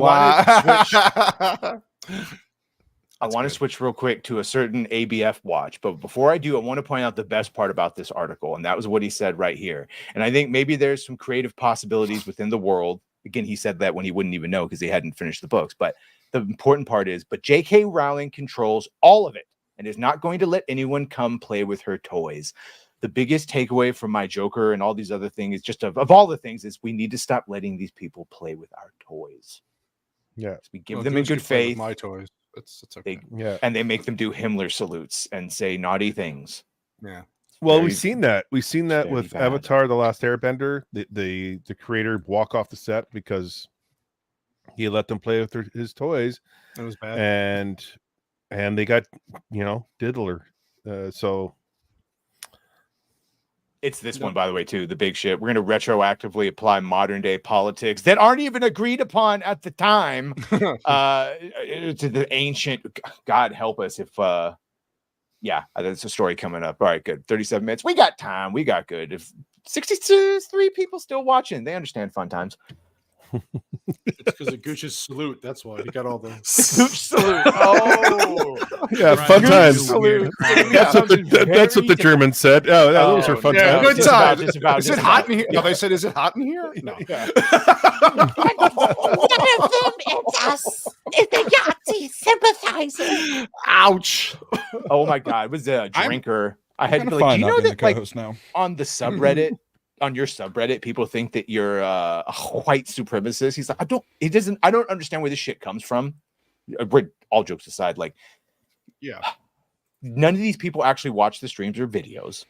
I want to switch real quick to a certain ABF watch, but before I do, I want to point out the best part about this article, and that was what he said right here. And I think maybe there's some creative possibilities within the world. Again, he said that when he wouldn't even know because he hadn't finished the books. But the important part is, but J.K. Rowling controls all of it and is not going to let anyone come play with her toys. The biggest takeaway from my Joker and all these other things is just of all the things is we need to stop letting these people play with our toys. Yeah, we give them in good faith. My toys. It's okay. And they make them do Himmler salutes and say naughty things. Yeah. Well, we've seen that with bad. Avatar: The Last Airbender. The creator walk off the set because he let them play with his toys. It was bad. And they got diddler. So it's this one, by the way, too. The big shit. We're going to retroactively apply modern day politics that aren't even agreed upon at the time to the ancient. God help us if. That's a story coming up. All right, good. 37 minutes. We got time. We got good. If 63 people still watching, they understand fun times. It's because of Gooch's salute. That's why he got all the Gooch salute. Oh, yeah, right. Fun times. That's what the Germans said. Oh, those are fun times. Good times. Is it hot in here? No, they said, "Is it hot in here?" No. None of them. It's us. It's the Yahtzee sympathizer. Ouch. Oh my God! It was a drinker. I had to be like, do you know that like now? On the subreddit. On your subreddit, people think that you're a white supremacist. He's like, I don't understand where this shit comes from. All jokes aside, like, yeah, none of these people actually watch the streams or videos.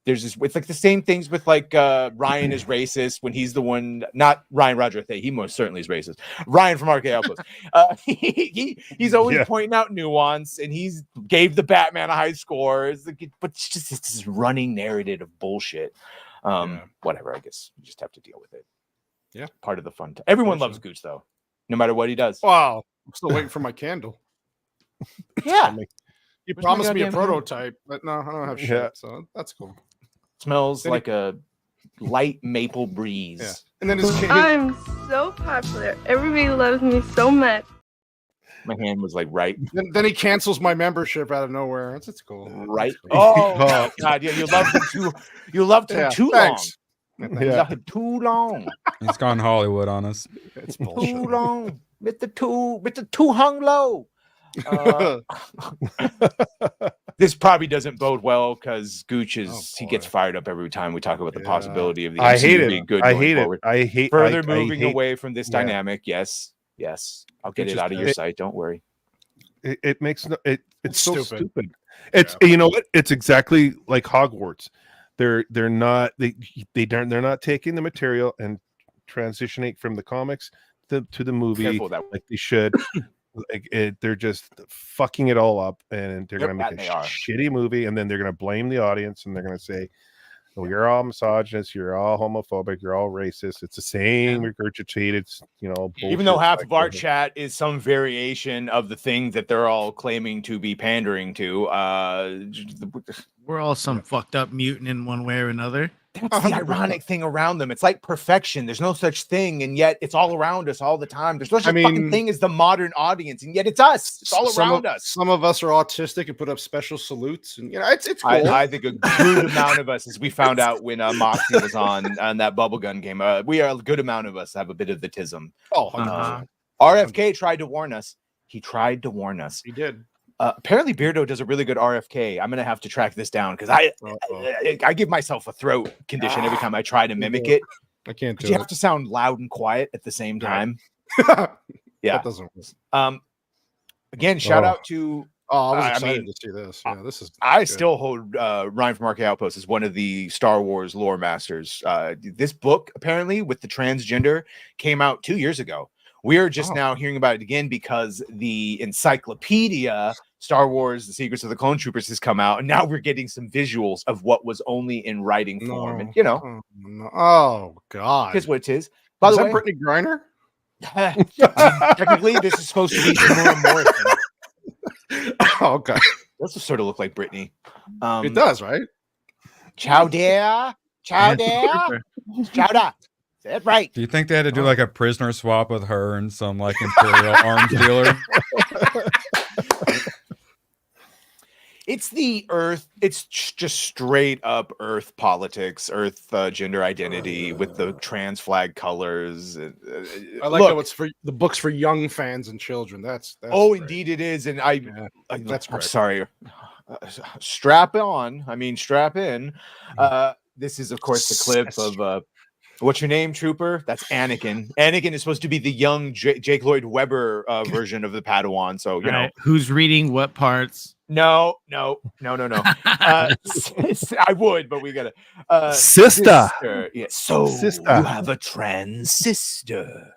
There's this, it's like the same things with like Ryan is racist when he's the one, not Ryan Roger Thay. He most certainly is racist. Ryan from RK Outpost. He's always pointing out nuance, and he's gave the Batman a high score. But it's just this running narrative of bullshit. Whatever. I guess you just have to deal with it. Yeah, part of the fun. Everyone loves Gooch though, no matter what he does. Wow, I'm still waiting for my candle. Yeah. You promised me a prototype, but no, I don't have shit. So that's cool. Smells like a light maple breeze. Yeah. And then I'm so popular. Everybody loves me so much. My hand was like right. Then he cancels my membership out of nowhere. It's cool. Right. Oh God, yeah, you loved him too. You loved him too long. You loved him too long. He's gone Hollywood on us. It's bullshit. Too long. With the two hung low. This probably doesn't bode well because Gooch he gets fired up every time we talk about the possibility of the MCU being good. I hate it. Further moving away from this dynamic. Yes, I'll get it out of your sight. Don't worry. It makes it's so stupid. It's you know what? It's exactly like Hogwarts. They're not taking the material and transitioning from the comics to the movie like they should. They're just fucking it all up, and they're going to make a shitty movie, and then they're going to blame the audience, and they're going to say, "Oh, you're all misogynist, you're all homophobic, you're all racist." It's the same regurgitated, even though half of our chat is some variation of the thing that they're all claiming to be pandering to. We're all some fucked up mutant in one way or another. That's the ironic thing around them. It's like perfection. There's no such thing, and yet it's all around us all the time. There's no such fucking thing as the modern audience, and yet it's us. It's all around us. Some of us are autistic and put up special salutes, and it's cool. I think a good amount of us, as we found out when Moxie was on that bubblegum game, we are a good amount of us have a bit of the tism. Oh, RFK tried to warn us. He tried to warn us. He did. Apparently Beardo does a really good RFK. I'm gonna have to track this down because I give myself a throat condition every time I try to mimic it. I can't do You it. have to sound loud and quiet at the same time. Yeah, That doesn't work. Again, shout out to I was excited to see this. Yeah, this is I still hold Ryan from Arcade Outpost as one of the Star Wars lore masters. This book, apparently, with the transgender, came out 2 years ago. We are just now hearing about it again because the encyclopedia Star Wars: The Secrets of the Clone Troopers has come out, and now we're getting some visuals of what was only in writing form. And oh god, here's what it is. By the way, Brittany Griner. Technically, this is supposed to be Tamura Morrison. Oh, okay, does sort of look like Brittany. It does, right? Ciao there, ciao there, ciao da. That's right. Do you think they had to do like a prisoner swap with her and some like Imperial arms dealer? It's the Earth. It's just straight up Earth politics, Earth gender identity with the trans flag colors. I like how it's for the books for young fans and children. That's great. Indeed it is. And that's I'm great. sorry. Strap on. I mean, strap in. This is, of course, the clip of what's your name, Trooper? That's Anakin. Anakin is supposed to be the young Jake Lloyd Webber version of the Padawan. So, you know. Who's reading what parts? No. I would, but we gotta. Sister. Yeah. So sister. You have a trans sister.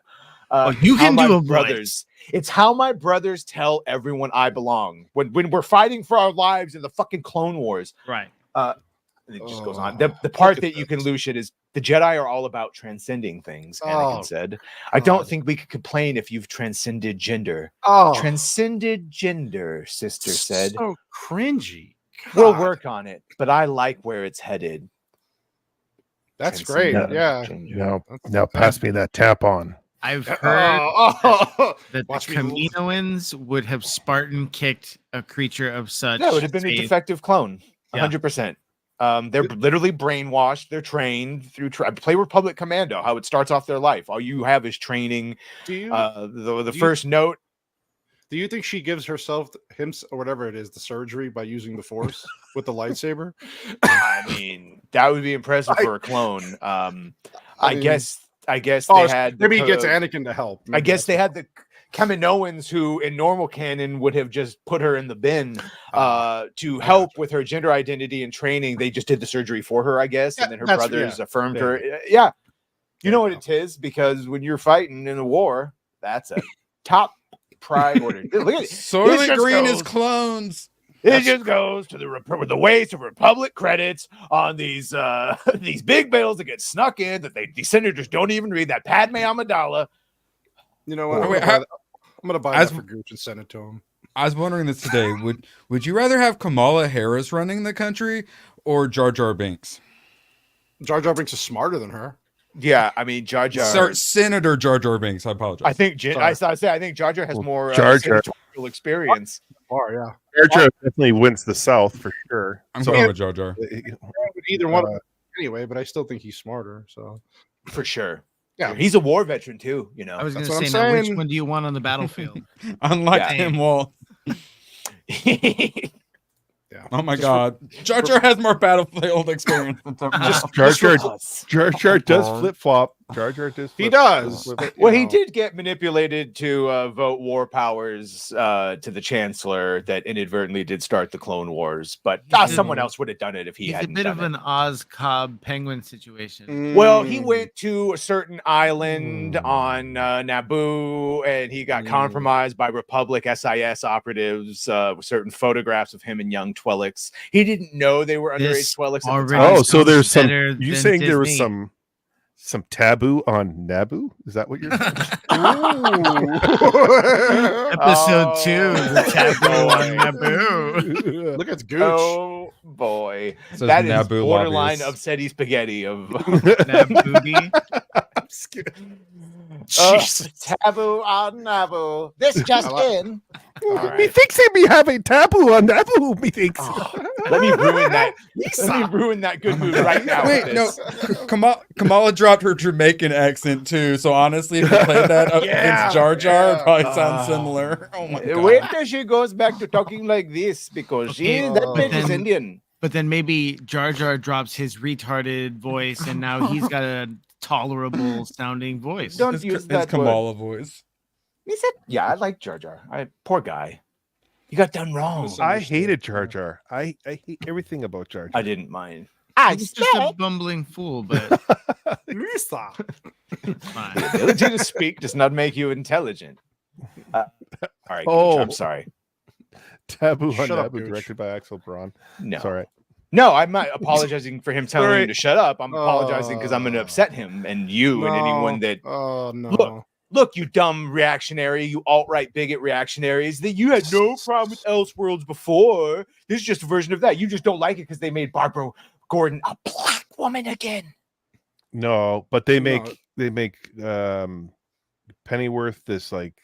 You can do a brothers. It's how my brothers tell everyone I belong. When we're fighting for our lives in the fucking Clone Wars. Right. It just goes on. The part that you can lose shit is the Jedi are all about transcending things, Anakin said. I don't think we could complain if you've transcended gender. Transcended gender, sister said. So cringy. We'll work on it, but I like where it's headed. That's great. Yeah. Now pass me that tampon. I've heard that the Kaminoans would have Spartan kicked a creature of such. That would have been a defective clone. 100%. They're literally brainwashed. They're trained through play Republic Commando. How it starts off their life. All you have is training. The first note. Do you think she gives herself him or whatever it is the surgery by using the Force with the lightsaber? I mean, that would be impressive for a clone. I guess they had. Maybe he gets Anakin to help. I guess they had the Kaminoans who in normal canon would have just put her in the bin to help with her gender identity and training. They just did the surgery for her, I guess, and then her brothers affirmed her. Yeah. You know what it is, because when you're fighting in a war, that's a top priority. Look at it. Soylent Green is clones. It just goes to the waste of Republic credits on these big bills that get snuck in that the senators don't even read. That Padme Amidala. You know what? I'm gonna buy that for Gooch and send it to him. I was wondering this today. Would you rather have Kamala Harris running the country or Jar Jar Binks? Jar Jar Binks is smarter than her. Yeah, I mean Jar Jar. Senator Jar Jar Binks. I apologize. I think I think Jar Jar has more senatorial experience. Yeah. Jar Jar definitely wins the South for sure. I'm going with Jar Jar. Either one anyway, but I still think he's smarter. So for sure. Yeah, he's a war veteran too. You know, I was going to say, now, which one do you want on the battlefield? Unlike him, Walt. Oh my God, Jar Jar has more battlefield experience than Jar Jar does flip flop. Jar Jar does. He does. Well, he did get manipulated to vote war powers to the Chancellor that inadvertently did start the Clone Wars, but someone else would have done it if he hadn't. He's a bit of an Oz Cobb Penguin situation. Well, he went to a certain island on Naboo, and he got compromised by Republic SIS operatives with certain photographs of him and young Twi'leks. He didn't know they were underage Twi'leks at the time. Oh, so there's some. You saying there was some Some taboo on Naboo? Is that what you're saying? Episode 2, the taboo on Naboo. Look at Gooch. Oh boy, Says that is Naboo borderline lobbyist. upsetty spaghetti of Nabooty. taboo on Naboo. This just in. Methinks he be having taboo on Naboo. Methinks. Let me ruin that. Let me ruin that good mood right now. Wait, with no. this. Kamala dropped her Jamaican accent too. So honestly, if you played that up against Jar Jar, it probably sounds similar. Oh my god. Wait till she goes back to talking like this because that bitch is Indian. But then maybe Jar Jar drops his retarded voice, and now he's got a tolerable sounding voice. Don't use that Kamala voice. He said, "Yeah, I like Jar Jar. Poor guy. You got done wrong." I hated Jar Jar. I hate everything about Jar Jar. I didn't mind. He's just a bumbling fool, but Lisa. fine. The ability to speak does not make you intelligent. All right, Oh. I'm sorry. Taboo on Shut up, Naboo, Gooch. directed by Axel Braun. No. Sorry. No, I'm not apologizing for him telling Sorry. you to shut up. I'm apologizing because I'm going to upset him and you and anyone that. Oh no. Look, you dumb reactionary, you alt-right bigot reactionaries, that you had no problem with Elseworlds before. This is just a version of that. You just don't like it because they made Barbara Gordon a black woman again. No, but they No. make Pennyworth this like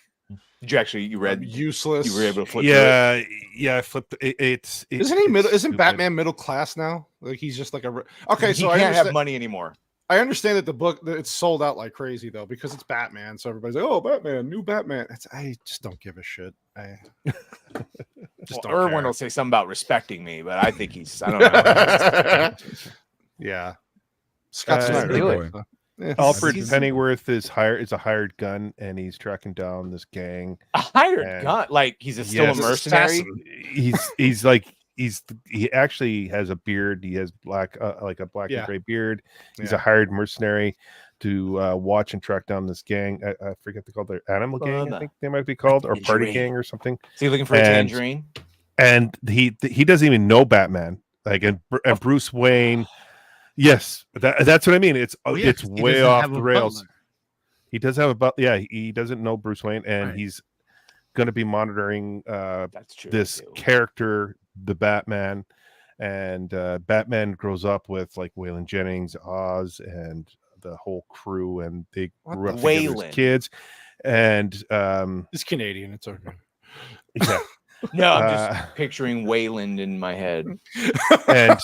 Did you read useless. You were able to flip through it? yeah. I flipped. It's Isn't he middle? Isn't stupid. Batman middle class now? Like he's just like a. Okay, He so I can't understand, have money anymore. I understand that the book that it's sold out like crazy though because it's Batman. So everybody's like, "Oh, Batman, new Batman." I just don't give a shit. I just don't Irwin care. will say something about respecting me, but I think he's. I don't know. Yeah, Scott Uh, Snyder. do anyway, it. so, yeah. Alfred He's- Pennyworth is a hired gun, and he's tracking down this gang. A hired And- gun, like he's still Yes. a mercenary. He actually has a beard. He has black, like a black Yeah. and gray beard. He's Yeah. a hired mercenary to watch and track down this gang. I forget they called their animal gang. I think they might be called, or party Tangerine. gang or something. Is he looking for a And- tangerine? And he doesn't even know Batman. Like and Bruce Wayne. Yes, that's what I mean. It's Oh, yeah, it's 'cause he way doesn't off have the a rails. butler. He does have he doesn't know Bruce Wayne, and Right. he's going to be monitoring That's true. this too. character, the Batman, and Batman grows up with like Waylon Jennings, Oz, and the whole crew, and they grew up together Waylon? as kids. And It's Canadian. It's okay. yeah, No, I'm just picturing Wayland in my head. and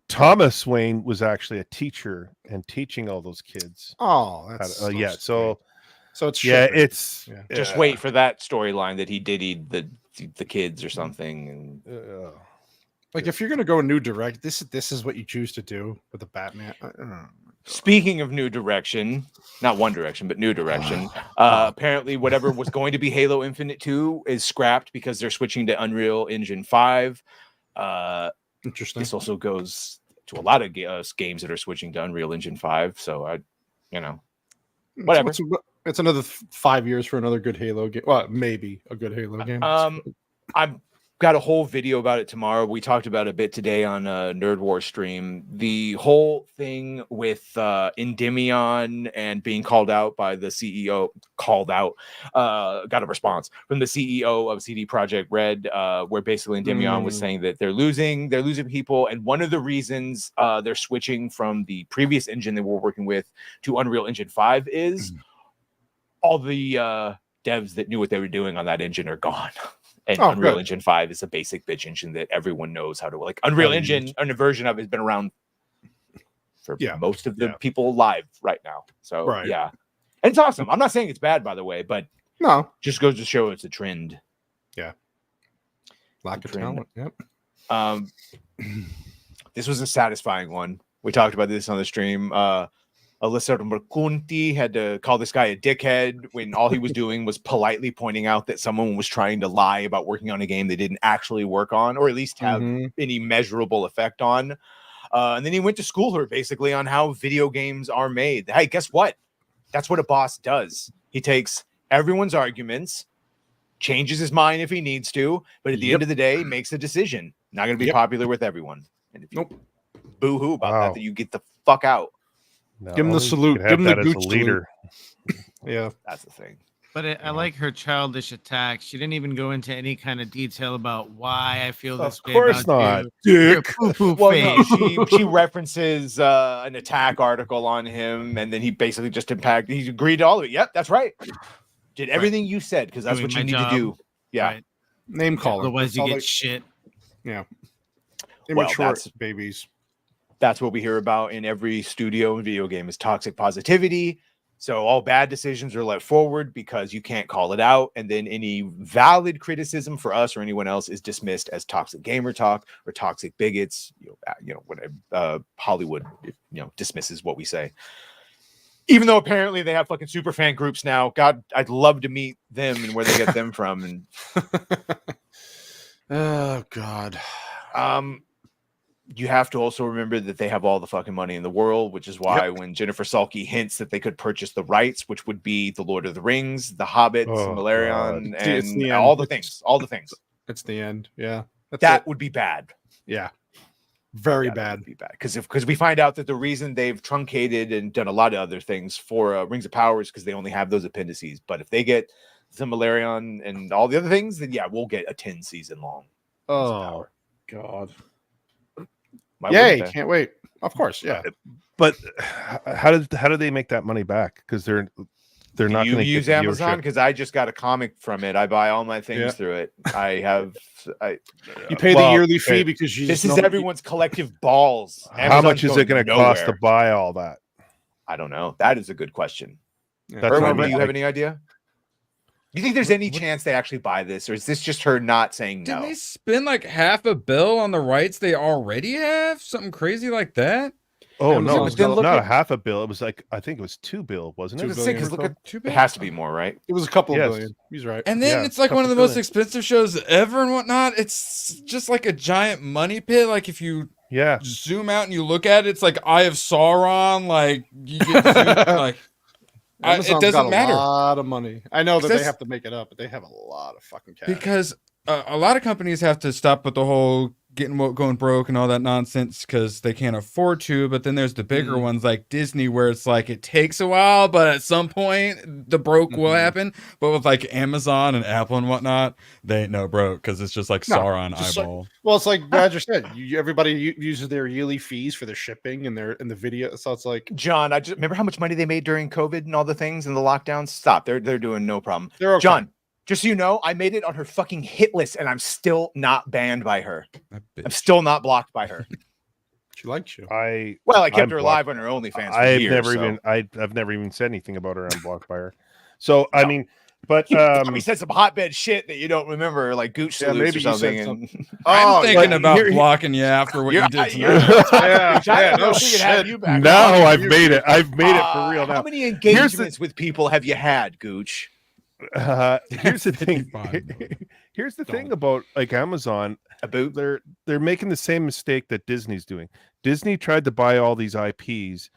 Thomas Wayne was actually a teacher and teaching all those kids. Oh, how that's to- yeah. So it's yeah, shipping. it's Yeah. Just wait for that storyline that he did eat the kids or something. And Like if you're gonna go a new direct, this is what you choose to do with the Batman. I don't know. speaking of new direction, not One Direction, but new direction. Apparently, whatever was going to be Halo Infinite 2 is scrapped because they're switching to Unreal Engine 5. Interesting. This also goes to a lot of games that are switching to Unreal Engine 5. So whatever. It's another 5 years for another good Halo game. Well, maybe a good Halo game. I've got a whole video about it tomorrow. We talked about it a bit today on Nerd Wars stream. The whole thing with Endymion and being called out by the CEO, got a response from the CEO of CD Projekt Red, where basically Endymion was saying that they're losing people, and one of the reasons they're switching from the previous engine they were working with to Unreal Engine 5 is all the devs that knew what they were doing on that engine are gone. And Unreal Engine 5 is a basic bitch engine that everyone knows how to like. Unreal Engine, and a version of it has been around for most of the people alive right now. So yeah, and it's awesome. I'm not saying it's bad, by the way, but no, just goes to show it's a trend. Yeah, lack of talent. Yep. This was a satisfying one. We talked about this on the stream. Alyssa Mercunti had to call this guy a dickhead when all he was doing was politely pointing out that someone was trying to lie about working on a game they didn't actually work on, or at least have any measurable effect on. And then he went to school her basically on how video games are made. Hey, guess what? That's what a boss does. He takes everyone's arguments, changes his mind if he needs to, but at the end of the day, makes a decision. Not going to be popular with everyone. And if you boo-hoo about that, then you get the fuck out. No, Give him the only you salute. could have Give him the that as a gooch leader. Yeah, that's the thing. But I like her childish attack. She didn't even go into any kind of detail about why I feel this way course about not, you. You're a dick. poo-poo Well, no, face. she references an attack article on him, and then he basically just he agreed to all of it. Yep, that's right. Did everything you said because that's Doing what you my need job. to do. Yeah. Right. name caller. Otherwise, That's you all get they- shit. Yeah, Well, immature babies. That's what we hear about in every studio and video game is toxic positivity. So all bad decisions are let forward because you can't call it out, and then any valid criticism for us or anyone else is dismissed as toxic gamer talk or toxic bigots. Whatever Hollywood, dismisses what we say. Even though apparently they have fucking super fan groups now. God, I'd love to meet them and where they get them from. And oh God. You have to also remember that they have all the fucking money in the world, which is why when Jennifer Salke hints that they could purchase the rights, which would be the Lord of the Rings, the Hobbit, Silmarillion, and all the things. It's the end. Yeah, that would be bad. Yeah, very bad. That would be bad because we find out that the reason they've truncated and done a lot of other things for Rings of Power is because they only have those appendices. But if they get Silmarillion and all the other things, then we'll get a 10 season long. Oh God. Why Yay! wouldn't they? Can't wait. Of course, yeah. But how do they make that money back? Because they're not going to use Amazon because I just got a comic from it. I buy all my things through it. You pay the yearly fee because you. This is everyone's collective balls. How much is it going to cost to buy all that? I don't know. That is a good question. That's Erwin, do you have any idea? Do you think there's any chance they actually buy this, or is this just her not saying no? Didn't they spend like $500 million on the rights they already have? Something crazy like that? Oh Amazon no, was it's gonna not look a half a bill. It was like I think it was $2 billion, wasn't it? It has to be more, right? It was a couple of billion. He's right. And then it's like one of the most expensive shows ever and whatnot. It's just like a giant money pit. Like if you zoom out and you look at it, it's like Eye of Sauron. Like you get like. Amazon's it doesn't got matter. A lot of money. I know that they That's- have to make it up, but they have a lot of fucking cash. Because a lot of companies have to stop with the whole going broke and all that nonsense because they can't afford to. But then there's the bigger ones like Disney, where it's like it takes a while, but at some point the broke will happen. But with like Amazon and Apple and whatnot, they ain't no broke because it's just like Sauron eyeball. Well, it's like Badger said. Everybody uses their yearly fees for their shipping and the video. So it's like John, I just remember how much money they made during COVID and all the things and the lockdowns. Stop. They're doing no problem. They're okay. John, just so you know, I made it on her fucking hit list and I'm still not banned by her. I'm still not blocked by her. She likes you. I kept her alive on her OnlyFans. I've never even said anything about her. I'm blocked by her. So I mean, but he said some hotbed shit that you don't remember, like Gooch salutes or something. I'm thinking about blocking you after what you did tonight. No shit. Now I've made it. I've made it for real. Now, how many engagements with people have you had, Gooch? Here's the thing. Here's the thing about like Amazon. They're making the same mistake that Disney's doing. Disney tried to buy all these IPs,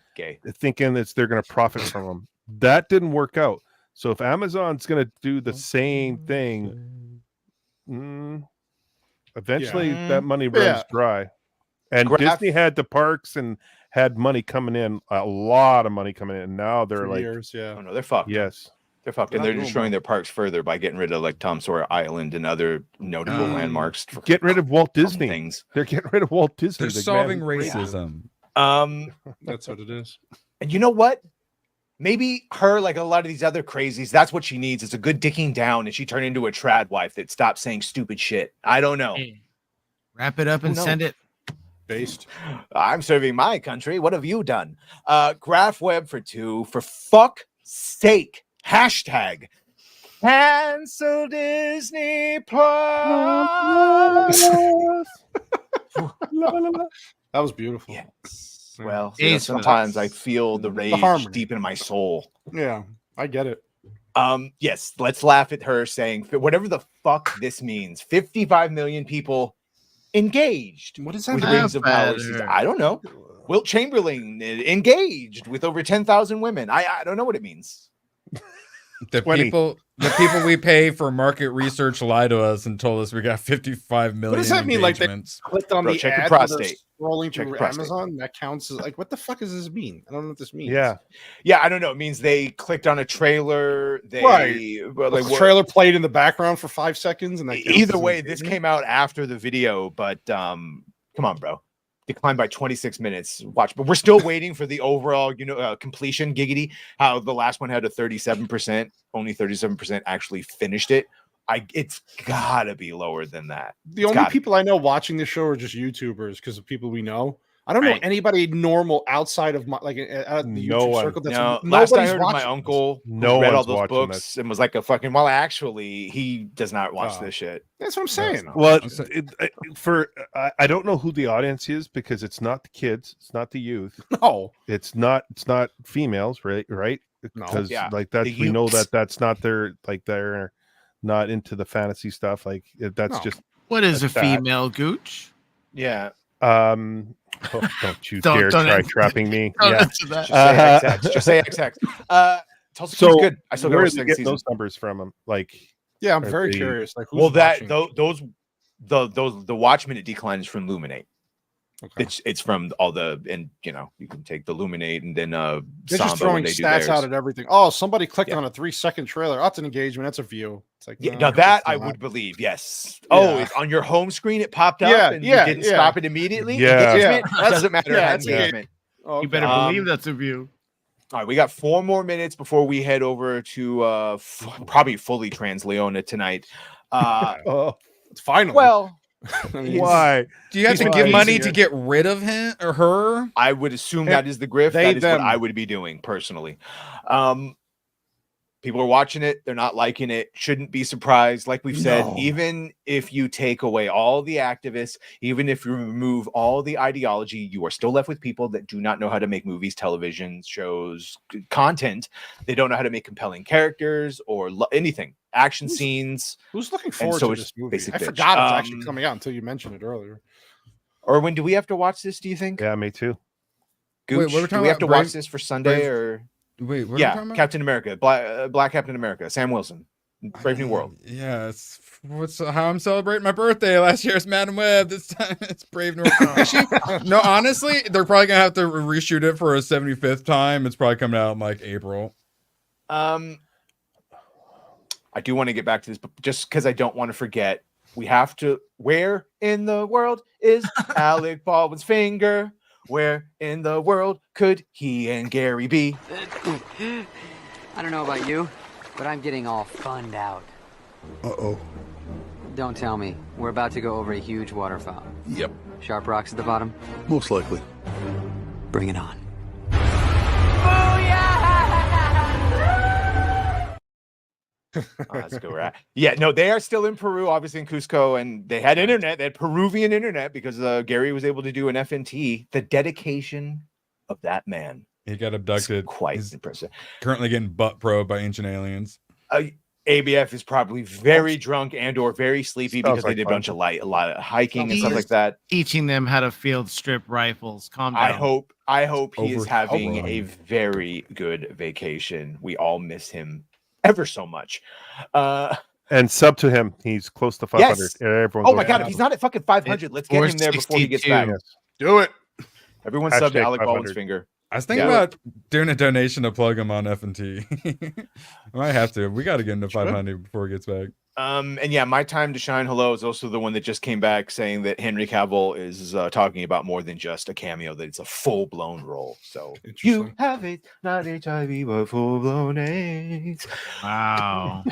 thinking that they're going to profit from them. That didn't work out. So if Amazon's going to do the same thing, eventually that money runs dry. And Disney had the parks and had money coming in, a lot of money coming in. And now they're like, oh no, they're fucked. Yes. They're fucked, and they're destroying their parks further by getting rid of like Tom Sawyer Island and other notable landmarks. Get rid of Walt Disney. Things. They're getting rid of Walt Disney. They're solving racism. That's what it is. And you know what? Maybe her, like a lot of these other crazies, that's what she needs. It's a good dicking down, and she turned into a trad wife that stopped saying stupid shit. I don't know. Wrap it up and send it. Based. I'm serving my country. What have you done? Graph Web for 2. For fuck's sake. Hashtag cancel Disney Plus. That was beautiful. Yes. Well, sometimes I feel the rage deep in my soul. Yeah, I get it. Yes, let's laugh at her saying whatever the fuck this means. 55 million people engaged. What does that with mean? Rings of Power season. I don't know. Wilt Chamberlain engaged with over 10,000 women. I don't know what it means. The 20. people we pay for market research lied to us and told us we got 55 million. What does that mean? Like they engagements. clicked on Bro, the check your ad when they're prostate. scrolling Check through your prostate. Amazon? That counts as like what the fuck does this mean? I don't know what this means. Yeah. Yeah, I don't know. It means they clicked on a trailer. They well, The they trailer played in the background for 5 seconds, and that counts either as way, engagement? this came out after the video, but come on, bro. Declined by 26 minutes. Watch, but we're still waiting for the overall, completion giggity. How the last one had a 37%, only 37% actually finished it. It's gotta be lower than that. The only people I know watching this show are just YouTubers because of people we know. I don't know anybody normal outside of my out of the No YouTube one. circle. That's No, last I nobody's heard of my watching uncle No who read all one's those watching books this. and was like a fucking. Well, actually, he does not watch this shit. That's what I'm saying. Well, I don't know who the audience is because it's not the kids, it's not the youth. No, it's not females, right? No. Because Yeah. like that, The we know youths. that's not their they're not into the fantasy stuff. Like that's No. just What is a that's that. female gooch? Yeah. Don't you dare try answer- trapping me. don't Yeah. answer that. Just say XX. Tulsa So Kid's good. I still got where to did you second get season. those numbers from them? Like, Yeah, I'm are very they- curious. Like, who's Well, that watching? the watch minute decline is from Luminate. Okay. It's from all the you can take the Luminate and then They're Samba just throwing when they do stats theirs. out at everything. Oh, somebody clicked Yeah. on a 3-second trailer. Oh, that's an engagement. That's a view. It's like Yeah, no, now that it's I not. would believe, yes. Oh, Yeah. it's on your home screen it popped up Yeah, and yeah, you didn't yeah. stop it immediately. Yeah. Engagement? Yeah. It doesn't matter. Yeah, It had that's it. engagement. Oh, You better okay. believe that's a view. All right, we got 4 more minutes before we head over to probably fully Trans Leona tonight. Oh, Finally. Well, I mean, why? Do you have to He's give money easier. to get rid of him or her? I would assume that is the grift. They, That is them. what I would be doing personally. People are watching it. They're not liking it. Shouldn't be surprised. Like we've said, No. even if you take away all the activists, even if you remove all the ideology, you are still left with people that do not know how to make movies, television shows, content. They don't know how to make compelling characters or anything, action scenes. Who's looking forward so to it's this movie? basic I bitch. forgot it's actually coming out until you mentioned it earlier. Or when do we have to watch this? Do you think? Yeah, me too. Wait, Gooch, what are we do talking we have to about? watch this for Sunday Brave- or? Wait, what are we Yeah, talking about? Captain America, Black Captain America, Sam Wilson, Brave New World. Yeah, it's how I'm celebrating my birthday. Last year's Madam Web. This time it's Brave New World. Actually, no, honestly, they're probably gonna have to reshoot it for a 75th time. It's probably coming out in like April. I do want to get back to this, but just because I don't want to forget, we have to. Where in the world is Alec Baldwin's finger? Where in the world could he and Gary be? I don't know about you, but I'm getting all funned out. Uh-oh. Don't tell me. We're about to go over a huge waterfall. Yep. Sharp rocks at the bottom. Most likely. Bring it on. Let's go right. Yeah, no, they are still in Peru, obviously in Cusco, and they had internet. They had Peruvian internet because Gary was able to do an FNT. The dedication of that man. He got abducted. Quite He's impressive. currently getting butt probed by ancient aliens. ABF is probably very drunk and or very sleepy Sounds because they like did a fun. bunch of a lot of hiking and stuff He's like that. Teaching them how to field strip rifles. Calm down. I hope he is Over having Hellrun. a very good vacation. We all miss him ever so much. And sub to him. He's close to 500. Yes. Everyone Oh go my god, to if he's not at fucking 500, let's get him there before he gets back. 462. Do it. Everyone sub to Hashtag Alec Baldwin's 500. finger. I was thinking about doing a donation to plug him on F&T. I might have to. We got to get into 500 before he gets back. And yeah, My Time to Shine Hello is also the one that just came back saying that Henry Cavill is talking about more than just a cameo, that it's a full-blown role. So you have it, not HIV, but full-blown AIDS. Wow.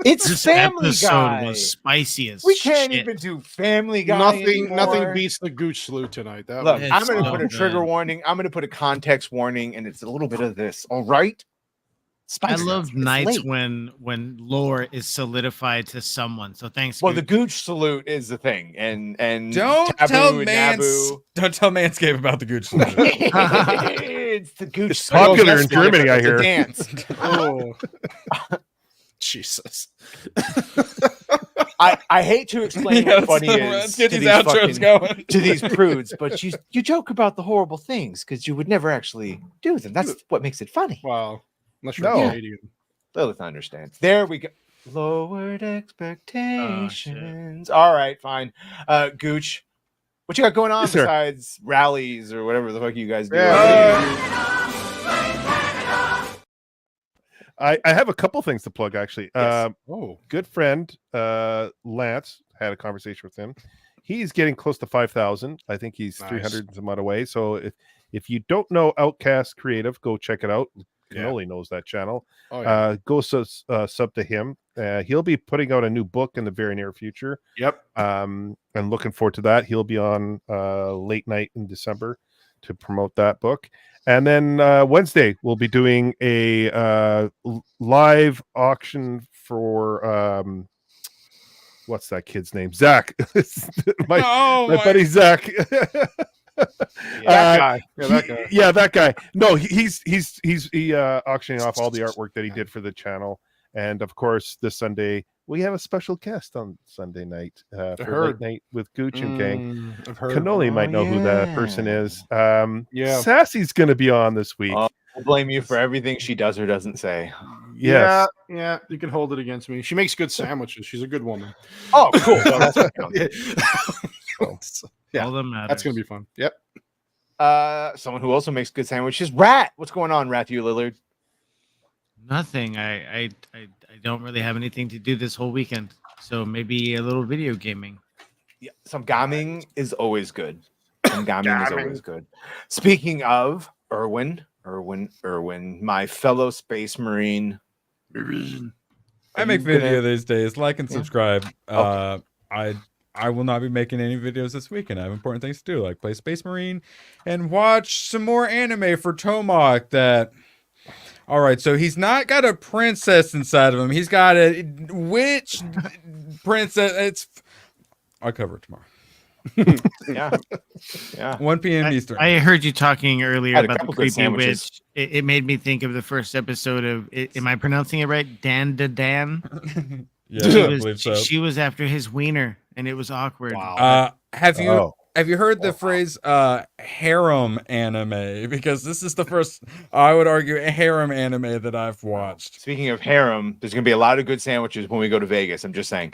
It's This Family episode Guy. was spicy as We can't shit. even do Family Guy Nothing anymore. beats the Gooch salute tonight. That Look, was- I'm going to so put a trigger good. warning. I'm going to put a context warning, and it's a little bit of this. All right? I Spicy. love It's nights late. when lore is solidified to someone. So thanks. Well, the Gooch. Gooch salute is the thing, and Don't Taboo tell and don't tell Manscaped about the Gooch salute. it's the Gooch. It's popular in That's Germany, I it's a hear. dance. Oh. Jesus. I hate to explain Yeah, what funny let's is get to these these, outros fucking, going. to these prudes, but you joke about the horrible things because you would never actually do them. That's what makes it funny. Wow. Unless you're No. Canadian. Lilith understands. There we go. Lowered expectations. All right, fine. Gooch, what you got going on besides rallies or whatever the fuck you guys do? I have a couple things to plug, actually. Yes. Good friend Lance, had a conversation with him. He's getting close to 5,000. I think he's 300 and some odd away. So if you don't know Outcast Creative, go check it out. Cannoli knows that channel. Go sub to him. He'll be putting out a new book in the very near future. Yep. I'm looking forward to that. He'll be on late night in December to promote that book. And then Wednesday, we'll be doing a live auction for what's that kid's name? Zach. my buddy Zach. That guy. No, he's auctioning off all the artwork that he did for the channel. And of course, this Sunday we have a special guest on Sunday night for late night with Gooch and Gang. Cannoli might know who that person is. Sassy's going to be on this week. I'll blame you for everything she does or doesn't say. Yes. Yeah, you can hold it against me. She makes good sandwiches. She's a good woman. Oh, cool. Well, that's yeah, All that matters. that's gonna be fun. Yep. Someone who also makes good sandwiches, Rat. What's going on, Matthew Lillard? Nothing. I don't really have anything to do this whole weekend, so maybe a little video gaming. Yeah, some gaming is always good. Some gaming is always good. Speaking of Erwin, my fellow space marine. I make video these days. Like and subscribe. I will not be making any videos this weekend. I have important things to do, like play Space Marine and watch some more anime for Tomak. All right, so he's not got a princess inside of him. He's got a witch princess. I'll cover it tomorrow. Yeah. 1 p.m. Eastern. I heard you talking earlier about the creepy sandwiches. witch. It made me think of the first episode of. Am I pronouncing it right? Dan. Yeah, I believe so. She was after his wiener, and it was awkward. Wow. Have you heard the phrase harem anime? Because this is the first, I would argue, harem anime that I've watched. Speaking of harem, there's gonna be a lot of good sandwiches when we go to Vegas. I'm just saying.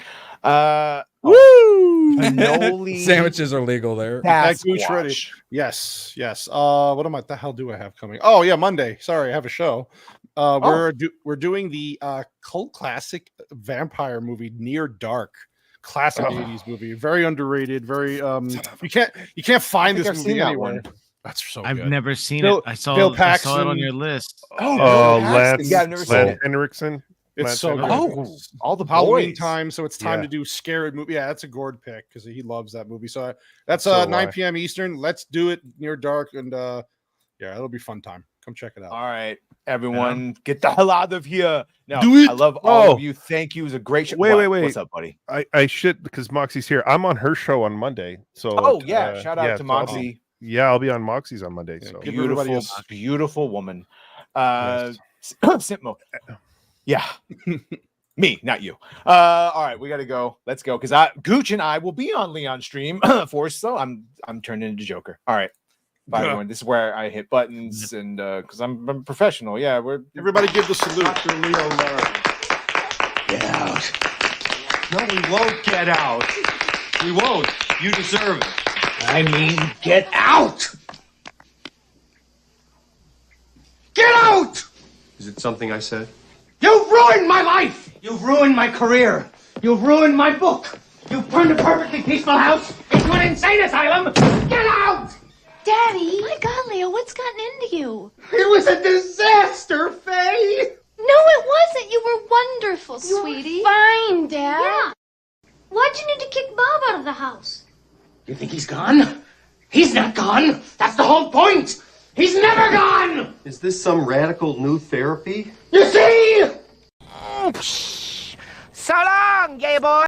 Woo! Cannoli Sandwiches are legal there. Gooch ready. Yes. What the hell do I have coming? Oh yeah, Monday. Sorry, I have a show. We're doing the cult classic vampire movie Near Dark. Classic 80s movie, very underrated. Very you can't find this movie anywhere. That's so I've good. never seen it. I saw it on your list. Lance Henriksen. Henriksen. It's so good. All the Halloween boys. time, so it's time to do scary movie. Yeah, that's a Gord pick because he loves that movie. So that's 9 p.m. Eastern. Let's do it Near Dark, and it'll be fun time. Come check it out. All right, everyone, get the hell out of here. No, Do it. I love all of you. Thank you. It was a great show. Wait. What's up, buddy? I should, because Moxie's here. I'm on her show on Monday. So shout out to Moxie. Yeah, I'll be on Moxie's on Monday. So Beautiful woman. Simp mode. Yeah. Me, not you. All right, we gotta go. Let's go. Because Gooch and I will be on Leon's stream for so I'm turning into Joker. All right. Bye, everyone. This is where I hit buttons and because I'm a professional. Yeah, everybody give the salute. Get out. No, we won't get out. We won't. You deserve it. I mean, get out. Get out! Is it something I said? You've ruined my life! You've ruined my career! You've ruined my book! You've turned a perfectly peaceful house into an insane asylum! Get out! Daddy! My God, Leo, what's gotten into you? It was a disaster, Faye! No, it wasn't. You were wonderful, sweetie. Fine, Dad. Yeah. Why'd you need to kick Bob out of the house? You think he's gone? He's not gone! That's the whole point! He's never gone! Is this some radical new therapy? You see? So long, gay boy!